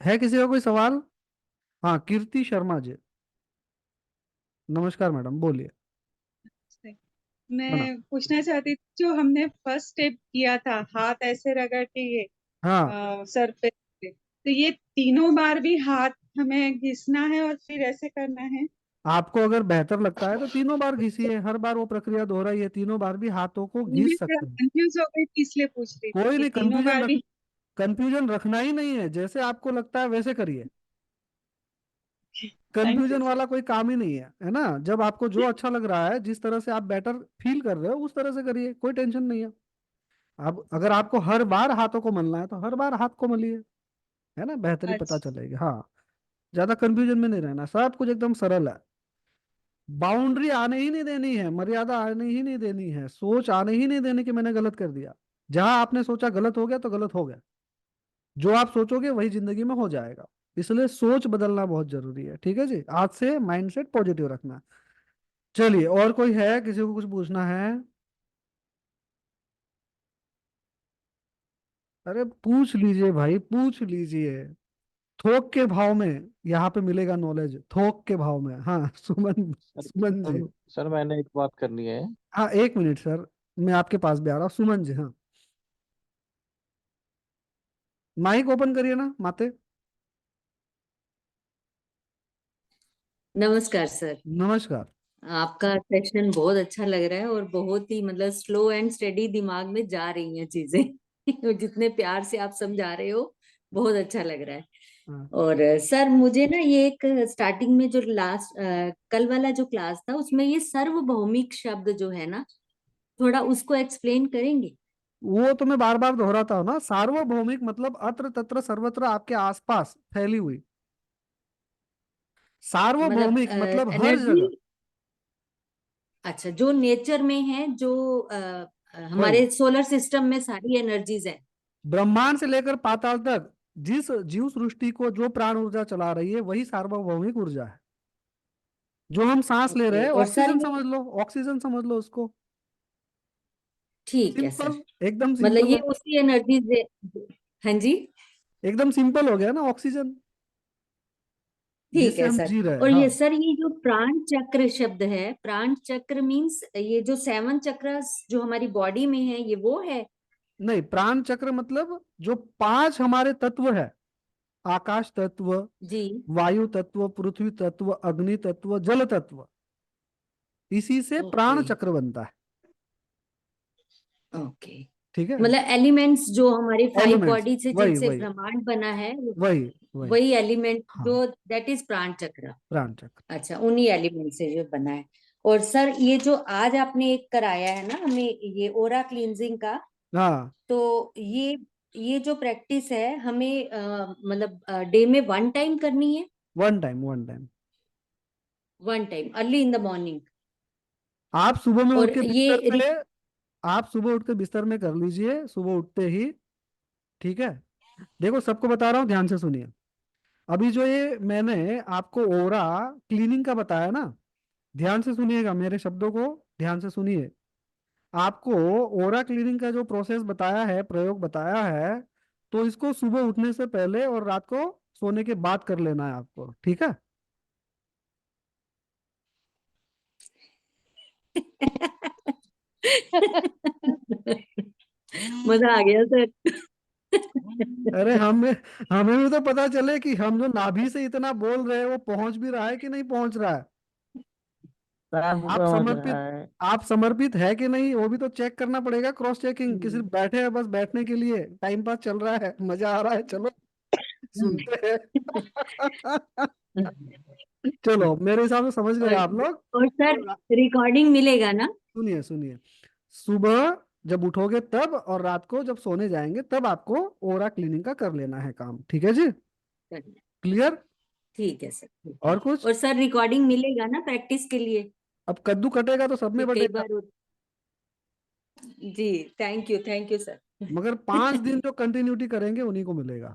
है किसी का कोई सवाल? हाँ, कीर्ति शर्मा जी, नमस्कार मैडम, बोलिए। से। है ना। मैं पूछना चाहती थी, जो हमने फर्स्ट स्टेप किया था हाथ ऐसे रगड़ के ये हाँ, सर पे, तो ये तीनों बार भी हाथ हमें घिसना है और फिर ऐसे करना है? आपको अगर बेहतर लगता है तो तीनों बार घिसिए, हर बार वो प्रक्रिया दोहराइए, तीनों बार भी हाथों को मैं घिस थोड़ा सकते हैं। कंफ्यूज हो गई थी, इसलिए पूछ रही थी कोई कि नहीं, तीनों बार भी। कंफ्यूजन रखना ही नहीं है, जैसे आपको लगता है वैसे करिए। Thank you confusion sir. वाला कोई काम ही नहीं है ना। जब आपको जो अच्छा लग रहा है, जिस तरह से आप बेटर फील कर रहे हो, उस तरह से करिए, कोई टेंशन नहीं है। अब अगर आपको हर बार हाथों को मलना है तो हर बार हाथ को मलिए, है ना, बेहतरी पता अच्छा। चलेगी। हाँ, ज्यादा कंफ्यूजन में नहीं रहना, सब कुछ एकदम सरल है। बाउंड्री आने ही नहीं देनी है, मर्यादा आने ही नहीं देनी है, सोच आने ही नहीं देनी कि मैंने गलत कर दिया। जहां आपने सोचा गलत हो गया तो गलत हो गया, जो आप सोचोगे वही जिंदगी में हो जाएगा। इसलिए सोच बदलना बहुत जरूरी है, ठीक है जी। आज से माइंडसेट पॉजिटिव रखना। चलिए, और कोई है, किसी को कुछ पूछना है? अरे पूछ लीजिए भाई, पूछ लीजिए। थोक के भाव में यहाँ पे मिलेगा नॉलेज, थोक के भाव में। हाँ सुमन, sir Suman ji. Sir sir, मैंने एक बात करनी है। हाँ एक मिनट सर, मैं आपके पास भी आ रहा हूँ। सुमन जी, हाँ माइक ओपन करिए ना माते। नमस्कार सर। नमस्कार। आपका सेशन बहुत अच्छा लग रहा है और बहुत ही मतलब स्लो एंड स्टेडी दिमाग में जा रही हैं चीजें। जितने प्यार से आप समझा रहे हो, बहुत अच्छा लग रहा है। हाँ और सर मुझे ना ये एक स्टार्टिंग में जो लास्ट कल वाला जो क्लास था उसमें ये सार्वभौमिक शब्द जो है ना, थोड़ा उसको एक्सप्लेन करेंगे? वो तो मैं बार बार दोहराता हूँ ना, सार्वभौमिक मतलब अत्र तत्र सर्वत्र आपके आसपास फैली हुई। मतलब सार्वभौमिक मतलब हर एनर्जी, जगह। अच्छा, जो नेचर में है, जो वही हमारे सोलर सिस्टम में सारी एनर्जीज है। ब्रह्मांड से लेकर पाताल तक जिस जीव सृष्टि को जो प्राण ऊर्जा चला रही है वही सार्वभौमिक ऊर्जा है। जो हम सांस ले रहे ओके, हैं, और सर ऑक्सीजन ये समझ लो, ऑक्सीजन समझ लो उसको। ठीक है सर, सिंपल, एकदम मतलब सिंपल ये है। उसी एनर्जीज है। हाँ जी, एकदम सिंपल हो गया ना, ऑक्सीजन ठीक जिससे है हम सर। जी रहे हैं। और हाँ ये सर, ये जो प्राण चक्र शब्द है, प्राण चक्र मीन्स ये जो 7 चक्र जो हमारी बॉडी में है, ये वो है? नहीं, प्राण चक्र मतलब जो 5 हमारे तत्व है, आकाश तत्व, जी, वायु तत्व, पृथ्वी तत्व, अग्नि तत्व, जल तत्व, इसी से ओके प्राण चक्र बनता है। ओके, ठीक है, मतलब एलिमेंट्स जो हमारी 5 एलिमेंट्स, बॉडी से वही जिनसे वही ब्रह्मांड बना है, वही वही। वही एलिमेंट हाँ, जो दैट इज प्राण चक्र। प्राण चक्र। अच्छा, उन्हीं एलिमेंट से जो बना है। और सर ये जो आज आपने एक कराया है ना हमें, ये ओरा क्लींजिंग का, हाँ, तो ये जो प्रैक्टिस है हमें मतलब डे में 1 टाइम करनी है? One time, one time. 1 time early in the morning? आप सुबह में उठ और के बिस्तर ये पे, आप सुबह उठ के बिस्तर में कर लीजिए, सुबह उठते ही। ठीक है, देखो सबको बता रहा हूँ, ध्यान से सुनिए। अभी जो ये मैंने आपको ओरा क्लीनिंग का बताया ना, ध्यान से सुनिएगा, मेरे शब्दों को ध्यान से सुनिए। आपको ओरा क्लीनिंग का जो प्रोसेस बताया है, प्रयोग बताया है, तो इसको सुबह उठने से पहले और रात को सोने के बाद कर लेना है आपको। ठीक है? मजा आ गया सर। अरे हमें हमें भी तो पता चले कि हम जो नाभि से इतना बोल रहे हैं वो पहुंच भी रहा है कि नहीं पहुंच रहा है। सब आप समझ समर्पित, रहा है। आप समर्पित है कि नहीं, वो भी तो चेक करना पड़ेगा, क्रॉस चेकिंग। कि सिर्फ बैठे हैं बस बैठने के लिए, टाइम पास चल रहा है, मजा आ रहा है, चलो सुनते हैं। चलो मेरे हिसाब से समझ गए आप लोग। और सर और रिकॉर्डिंग मिलेगा ना? सुनिए सुनिए, सुबह जब उठोगे तब और रात को जब सोने जाएंगे तब आपको ओरा क्लीनिंग का कर लेना है काम। ठीक है जी? क्लियर? ठीक है सर, ठीक है। और कुछ? और सर रिकॉर्डिंग मिलेगा ना प्रैक्टिस के लिए? अब कद्दू कटेगा तो सब में कि कई बटेगा। बार जी, थैंक यू सर। मगर 5 दिन जो कंटिन्यूटी करेंगे उन्हीं को मिलेगा।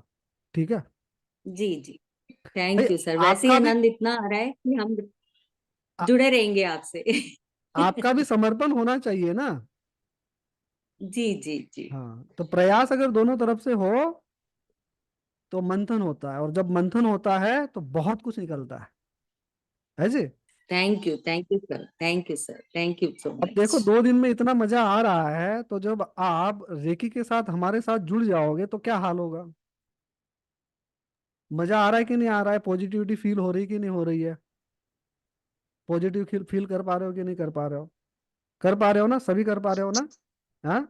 ठीक है जी जी, भाई? Thank you sir. वैसे ही आपका भी आनंद इतना आ रहा है कि हम आ, जुड़े रहेंगे आपसे। आपका भी समर्पण होना चाहिए ना। जी जी जी, हाँ, तो प्रयास अगर दोनों तरफ से हो तो मंथन होता है, और जब मंथन होता है तो बहुत कुछ निकलता है जी? Thank you sir, thank you sir, thank you so अब मच। देखो 2 दिन में इतना मजा आ रहा है, तो जब आप रेकी के साथ हमारे साथ जुड़ जाओगे तो क्या हाल होगा। मजा आ रहा है कि नहीं आ रहा है? पॉजिटिविटी फील हो रही कि नहीं हो रही है? पॉजिटिव फील कर पा रहे हो कि नहीं कर पा रहे हो? कर पा रहे हो ना? सभी कर पा रहे हो ना? हाँ,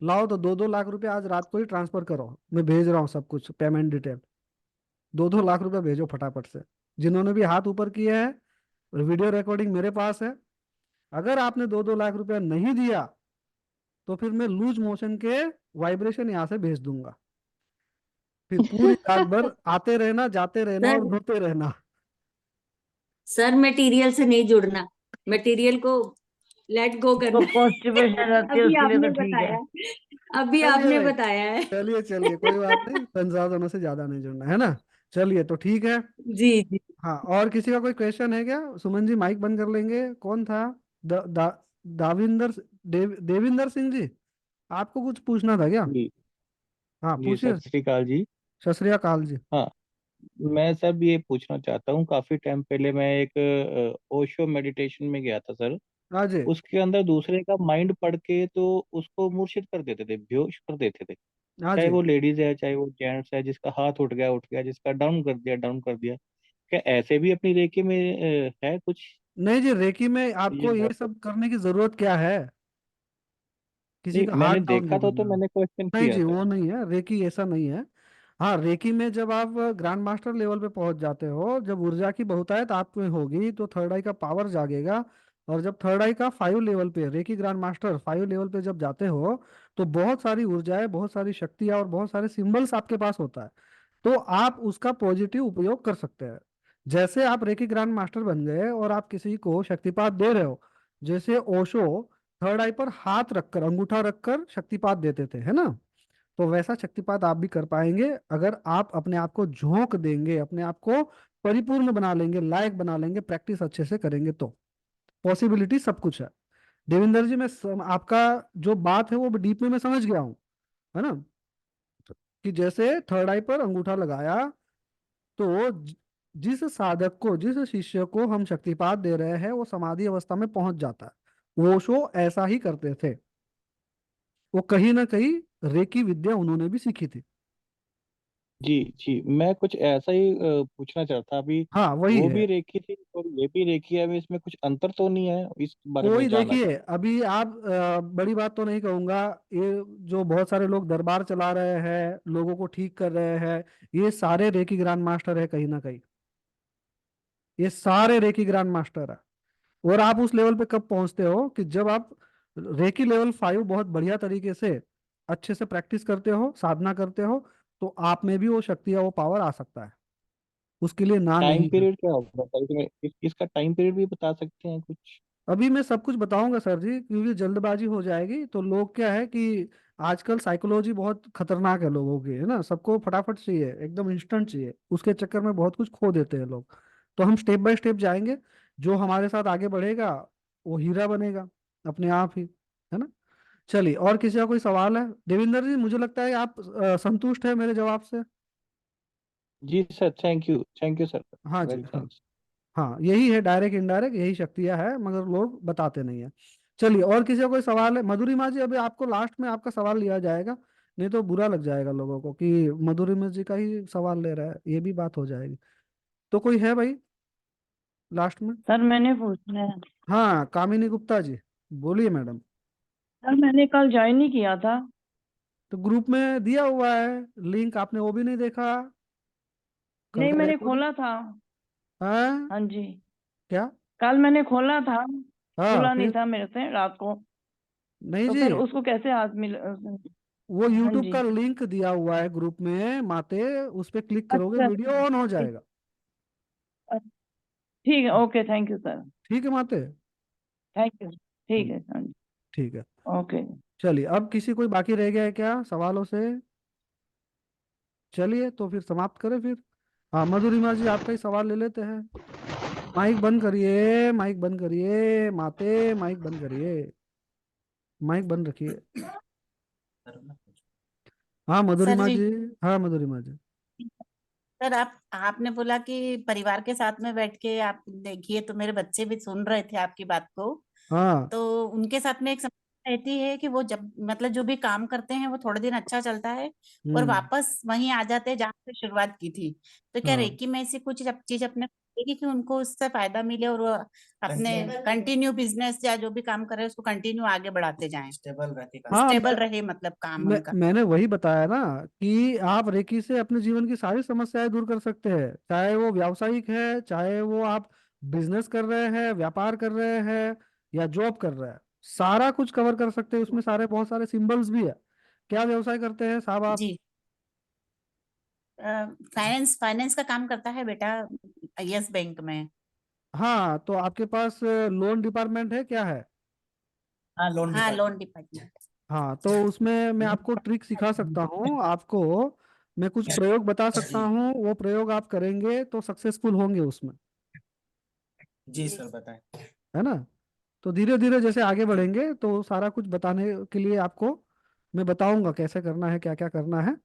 लाओ तो 2-2 लाख रुपए आज रात को ही ट्रांसफर करो, मैं भेज रहा हूँ सब कुछ, पेमेंट डिटेल। 2-2 लाख रुपए भेजो फटाफट से, जिन्होंने भी हाथ ऊपर किए हैं। और वीडियो रिकॉर्डिंग मेरे पास है। अगर आपने 2-2 लाख रुपया नहीं दिया तो फिर मैं लूज मोशन के वाइब्रेशन यहाँ से भेज दूंगा। फिर पूरी रात भर आते रहना, जाते रहना और सर, रोते रहना। सर मटेरियल से नहीं जुड़ना, मटेरियल को लेट गो तो करना कॉन्स्टिपेशन है। रहती है, उसके लिए तो ठीक है। अभी आपने चलिए बताया है। चलिए चलिए, कोई बात नहीं, संसाधनों से ज्यादा नहीं जुड़ना है ना। चलिए तो ठीक है। जी जी, हाँ, और किसी का कोई क्वेश्चन है क्या? सुमन जी माइक बंद कर लेंगे। कौन था? द, दा, दाविंदर, देविंदर सिंह जी, आपको कुछ पूछना था क्या? जी हाँ जी, पूछिए। सत श्री अकाल जी। सत श्री अकाल जी। हाँ, मैं सब ये पूछना चाहता हूँ, काफी टाइम पहले मैं एक ओशो मेडिटेशन में गया था सर। हाँ जी। उसके अंदर दूसरे का माइंड पढ़ के तो उसको मूर्छित कर देते थे, बेहोश कर देते थे। हाँ चाहे जी। वो लेडीज है चाहे वो जेंट्स है, जिसका हाथ उठ गया, जिसका डाउन कर दिया, डाउन कर दिया। क्या ऐसे भी अपनी रेकी में है कुछ नहीं जी, रेकी में ये आपको ये बात? सब करने की जरूरत क्या है? किसी नहीं, का हाथ मैंने डाउन देखा क्यों तो करना है? मैंने क्वेश्चन नहीं किया जी, था। वो नहीं है, रेकी ऐसा नहीं है। हाँ, रेकी में जब आप ग्रैंड मास्टर लेवल पे पहुंच जाते हो, जब ऊर्जा की बहुतायत आप में होगी तो थर्ड आई का पावर जागेगा। और जब थर्ड आई का 5 लेवल पे, रेकी ग्रैंड मास्टर 5 लेवल पे जब जाते हो, तो बहुत सारी ऊर्जाएं, बहुत सारी शक्तियां और बहुत सारे सिंबल्स आपके पास होता है। तो आप उसका पॉजिटिव उपयोग कर सकते हैं। जैसे आप रेकी ग्रैंड मास्टर बन गए और आप किसी को शक्तिपात दे रहे हो, जैसे ओशो थर्ड आई पर हाथ रखकर, अंगूठा रखकर शक्तिपात देते थे, है ना? तो वैसा शक्तिपात आप भी कर पाएंगे अगर आप अपने आप को झोंक देंगे, अपने आप को परिपूर्ण बना लेंगे, लायक बना लेंगे, प्रैक्टिस अच्छे से करेंगे तो। पॉसिबिलिटी सब कुछ है। देवेंद्र जी, आपका जो बात है वो डीप में मैं समझ गया हूँ, है ना? कि जैसे थर्ड आई पर अंगूठा लगाया, तो जिस साधक को, जिस शिष्य को हम शक्तिपात दे रहे हैं, वो समाधि अवस्था में पहुंच जाता है। वो शो ऐसा ही करते थे। वो कहीं ना कहीं रेकी विद्या उन्होंने भी सीखी थी। जी जी, मैं कुछ ऐसा ही पूछना चाहता था अभी। हाँ, वही वो है। भी रेखी थी और ये भी रेखी है, अभी इसमें कुछ अंतर तो नहीं है? इस बारे में कोई, जानना देखिए, चाहता अभी आप बड़ी बात तो नहीं कहूंगा। ये जो बहुत सारे लोग दरबार चला रहे हैं, लोगों को ठीक कर रहे हैं, ये सारे रेकी ग्रैंड मास्टर है कहीं ना कहीं। ये सारे रेकी ग्रैंड मास्टर है। और आप उस लेवल पे कब पहुंचते हो कि जब आप रेकी लेवल 5 बहुत बढ़िया तरीके से अच्छे से प्रैक्टिस करते हो, साधना करते हो, तो आप में भी वो शक्ति या वो पावर आ सकता है। उसके लिए ना टाइम नहीं है। पीरियड क्या होगा, बताइए? इसका टाइम पीरियड भी बता सकते हैं कुछ? अभी मैं सब कुछ बताऊंगा सर जी, क्योंकि जल्दबाजी हो जाएगी तो लोग क्या है कि आजकल साइकोलॉजी बहुत खतरनाक है लोगों की, है ना? सबको फटाफट चाहिए, एकदम इंस्टेंट चाहिए, उसके चक्कर में बहुत कुछ खो देते हैं लोग। तो हम स्टेप बाय स्टेप जाएंगे। जो हमारे साथ आगे बढ़ेगा वो हीरा बनेगा अपने आप ही, है ना? चलिए, और किसी का कोई सवाल है? देवेंद्र जी, मुझे लगता है आप संतुष्ट है मेरे जवाब से। जी सर, थैंक यू सर। हाँ जी, वेरी हाँ। थैंक्स। हाँ, यही है, डायरेक्ट इनडायरेक्ट यही शक्तियां है, मगर लोग बताते नहीं है। चलिए, और किसी का कोई सवाल है? मधुरिमा जी, अभी आपको लास्ट में आपका सवाल लिया जाएगा, नहीं तो बुरा लग जाएगा लोगों को कि मधुरिमा जी का ही सवाल ले रहा है, ये भी बात हो जाएगी। तो कोई है भाई लास्ट में? सर मैंने पूछना है। हाँ, कामिनी गुप्ता जी, बोलिए मैडम। सर मैंने कल ज्वाइन नहीं किया था। तो ग्रुप में दिया हुआ है लिंक, आपने वो भी नहीं देखा? कल नहीं, का मैंने रिकॉर्डिंग। खोला था। हाँ। हाँ जी, क्या? कल मैंने खोला था। हाँ, खुला नहीं फिर? था मेरे से रात को। नहीं तो जी, फिर उसको कैसे हाथ मिल। वो हाँ यूट्यूब जी। का लिंक दिया हुआ है ग्रुप में माते, उस पर क्लिक करोगे अच्छा वीडियो अच्छा। ऑन हो ठीक। जाएगा। ठीक है, ओके, थैंक यू सर। ठीक है माते। Thank you. ठीक हम्म, है, हाँ जी। ठीक है। ओके। चलिए, अब किसी कोई बाकी रह गया है क्या सवालों से? चलिए, तो फिर समाप्त करें फिर। हाँ, मधुरिमा जी, आपका ही सवाल ले लेते हैं। माइक बंद करिए, माइक बंद करिए माते, माइक बंद करिए, माइक बंद रखिए। हाँ सर मधुरिमा जी, जी। हाँ मधुरिमा जी। सर आपने बोला कि परिवार के साथ में बैठ के आप देखिए, तो मेरे बच्चे भी सुन रहे थे आपकी बात को। हाँ। तो उनके साथ में एक समस्या रहती है कि वो जब मतलब जो भी काम करते हैं वो थोड़े दिन अच्छा चलता है और हम्म। वापस वहीं आ जाते हैं जहाँ से शुरुआत की थी। तो क्या हाँ, रेकी में ऐसी कुछ चीज अपने देगी कि उनको उससे फायदा मिले और वो अपने कंटिन्यू बिजनेस या जो भी काम कर रहे हैं उसको कंटिन्यू आगे बढ़ाते जाएं, हाँ, स्टेबल रहे मतलब काम उनका। मैंने वही बताया ना कि आप रेकी से अपने जीवन की सारी समस्याएं दूर कर सकते हैं, चाहे वो व्यावसायिक है, चाहे वो आप बिजनेस कर रहे हैं, व्यापार कर रहे हैं, या जॉब कर रहे हैं। सारा कुछ कवर कर सकते हैं उसमें, सारे बहुत सारे सिंबल्स भी है। क्या व्यवसाय करते हैं साहब आप? जी, फाइनेंस फाइनेंस का काम करता है बेटा, यस बैंक में। हाँ, तो आपके पास लोन डिपार्टमेंट है क्या है? हाँ, लोन डिपार्टमेंट। हाँ, तो उसमें मैं आपको ट्रिक सिखा सकता हूँ आपको। मैं कुछ प्रयोग बता सकता हूँ, वो प्रयोग आप करेंगे तो सक्सेसफुल होंगे उसमें, है ना? तो धीरे धीरे जैसे आगे बढ़ेंगे तो सारा कुछ बताने के लिए आपको मैं बताऊंगा कैसे करना है, क्या क्या करना है।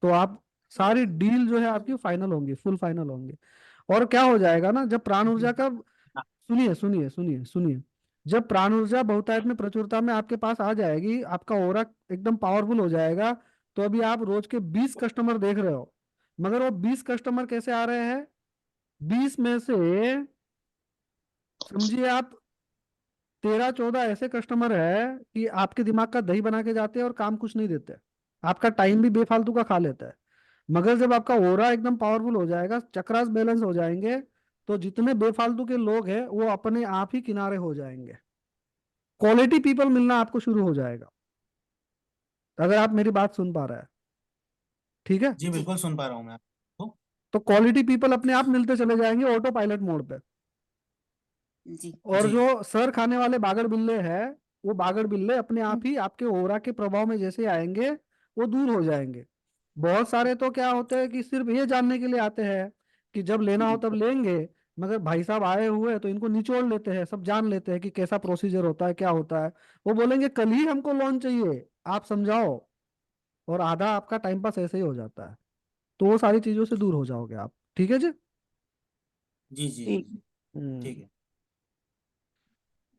तो आप सारी डील जो है आपकी फाइनल होंगी, फुल फाइनल होंगी। और क्या हो जाएगा ना, जब प्राण ऊर्जा का, सुनिए सुनिए सुनिए सुनिए, जब प्राण ऊर्जा बहुतायत में प्रचुरता में आपके पास आ जाएगी, आपका ऑरा एकदम पावरफुल हो जाएगा। तो अभी आप रोज के 20 कस्टमर देख रहे हो, मगर वो 20 कस्टमर कैसे आ रहे हैं, 20 में से समझिए आप 13-14 ऐसे कस्टमर है कि आपके दिमाग का दही बना के जाते हैं और काम कुछ नहीं देते, आपका टाइम भी बेफालतू का खा लेता है। मगर जब आपका ओरा एकदम पावरफुल हो जाएगा, चक्रास बैलेंस हो जाएंगे, तो जितने बेफालतू के लोग हैं वो अपने आप ही किनारे हो जाएंगे, क्वालिटी पीपल मिलना आपको शुरू हो जाएगा, अगर आप मेरी बात सुन पा रहे हैं। ठीक है, जी बिल्कुल सुन पा रहा हूँ मैं आपको। तो क्वालिटी पीपल अपने आप मिलते चले जाएंगे ऑटो पायलट मोड पे। जी और जी जो सर खाने वाले बागड़ बिल्ले हैं, वो बागड़ बिल्ले अपने आप ही आपके ओरा के प्रभाव में जैसे आएंगे वो दूर हो जाएंगे। बहुत सारे तो क्या होते हैं कि सिर्फ ये जानने के लिए आते हैं कि जब लेना हो तब लेंगे, मगर भाई साहब आए हुए हैं तो इनको निचोड़ लेते हैं, सब जान लेते हैं कि कैसा प्रोसीजर होता है, क्या होता है। वो बोलेंगे कल ही हमको लोन चाहिए, आप समझाओ, और आधा आपका टाइम पास ऐसे ही हो जाता है। तो वो सारी चीजों से दूर हो जाओगे आप। ठीक है जी। जी जी ठीक। जी ठीक हम्म है।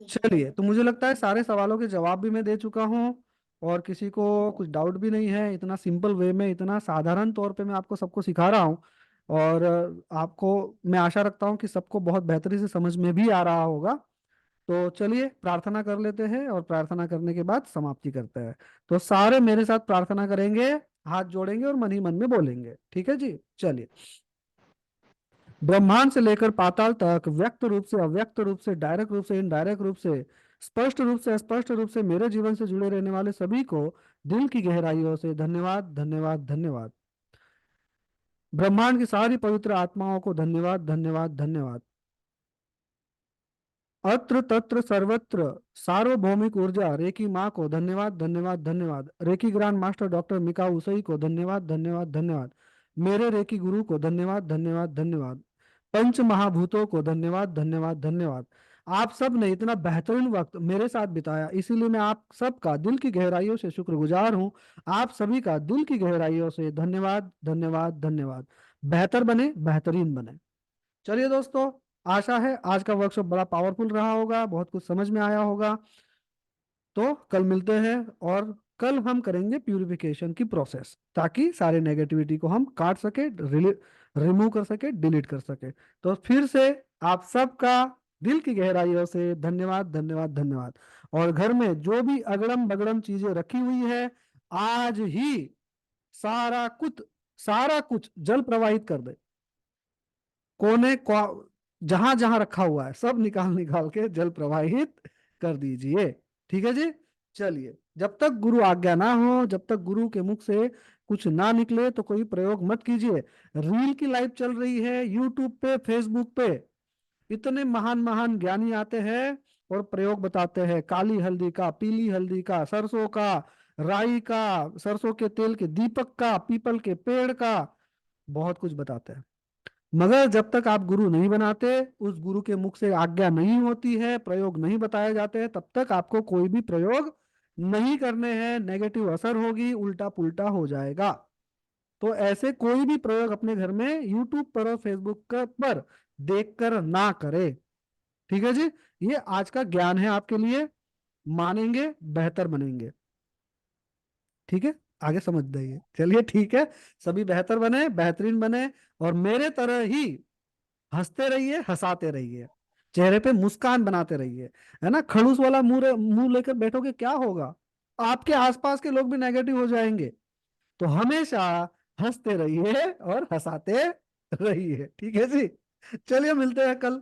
चलिए, तो मुझे लगता है सारे सवालों के जवाब भी मैं दे चुका हूँ, और किसी को कुछ डाउट भी नहीं है। इतना सिंपल वे में, इतना साधारण तौर पे मैं आपको सबको सिखा रहा हूँ, और आपको मैं आशा रखता हूँ कि सबको बहुत बेहतरी से समझ में भी आ रहा होगा। तो चलिए प्रार्थना कर लेते हैं, और प्रार्थना करने के बाद समाप्ति करते हैं। तो सारे मेरे साथ प्रार्थना करेंगे, हाथ जोड़ेंगे और मन ही मन में बोलेंगे। ठीक है जी, चलिए। ब्रह्मांड से लेकर पाताल तक, व्यक्त रूप से अव्यक्त रूप से, डायरेक्ट रूप से इनडायरेक्ट रूप से, स्पष्ट रूप से अस्पष्ट रूप से मेरे जीवन से जुड़े रहने वाले सभी को दिल की गहराइयों से धन्यवाद धन्यवाद धन्यवाद। ब्रह्मांड की सारी पवित्र आत्माओं को धन्यवाद धन्यवाद धन्यवाद। अत्र तत्र सर्वत्र सार्वभौमिक ऊर्जा रेकी माँ को धन्यवाद धन्यवाद धन्यवाद। Reiki grand master doctor Mikao Usui को धन्यवाद धन्यवाद धन्यवाद। मेरे रेकी गुरु को धन्यवाद धन्यवाद धन्यवाद। पंच महाभूतों को धन्यवाद धन्यवाद धन्यवाद। आप सब ने इतना बेहतरीन वक्त मेरे साथ बिताया, इसीलिए मैं आप सबका दिल की गहराइयों से शुक्रगुजार हूँ। आप सभी का दिल की गहराइयों से धन्यवाद धन्यवाद धन्यवाद। बेहतर बने, बेहतरीन बने। चलिए दोस्तों, आशा है आज का वर्कशॉप बड़ा पावरफुल रहा होगा, बहुत कुछ समझ में आया होगा। तो कल मिलते हैं, और कल हम करेंगे प्यूरिफिकेशन की प्रोसेस, ताकि सारे नेगेटिविटी को हम काट सके, रिमूव कर सके, डिलीट कर सके। तो फिर से आप सबका दिल की गहराइयों से धन्यवाद धन्यवाद धन्यवाद। और घर में जो भी अगड़म बगड़म चीजें रखी हुई है, आज ही सारा कुछ जल प्रवाहित कर दे। कोने को जहां जहां रखा हुआ है सब निकाल निकाल के जल प्रवाहित कर दीजिए। ठीक है जी। चलिए, जब तक गुरु आज्ञा ना हो, जब तक गुरु के मुख से कुछ ना निकले, तो कोई प्रयोग मत कीजिए। रील की लाइव चल रही है यूट्यूब पे, फेसबुक पे, इतने महान महान ज्ञानी आते हैं और प्रयोग बताते हैं, काली हल्दी का, पीली हल्दी का, सरसों का, राई का, सरसों के तेल के दीपक का, पीपल के पेड़ का, बहुत कुछ बताते हैं। मगर जब तक आप गुरु नहीं बनाते, उस गुरु के मुख से आज्ञा नहीं होती है, प्रयोग नहीं बताए जाते हैं, तब तक आपको कोई भी प्रयोग नहीं करने हैं। नेगेटिव असर होगी, उल्टा पुल्टा हो जाएगा। तो ऐसे कोई भी प्रयोग अपने घर में यूट्यूब पर और फेसबुक पर देखकर ना करे। ठीक है जी। ये आज का ज्ञान है आपके लिए, मानेंगे बेहतर बनेंगे। ठीक है, आगे समझ जाइए। चलिए ठीक है, सभी बेहतर बने, बेहतरीन बने, और मेरे तरह ही हंसते रहिए, हंसाते रहिए, चेहरे पे मुस्कान बनाते रहिए। है ना, खड़ूस वाला मुंह मुंह लेकर बैठोगे क्या होगा, आपके आसपास के लोग भी नेगेटिव हो जाएंगे। तो हमेशा हंसते रहिए और हंसाते रहिए। ठीक है जी। चलिए मिलते हैं कल।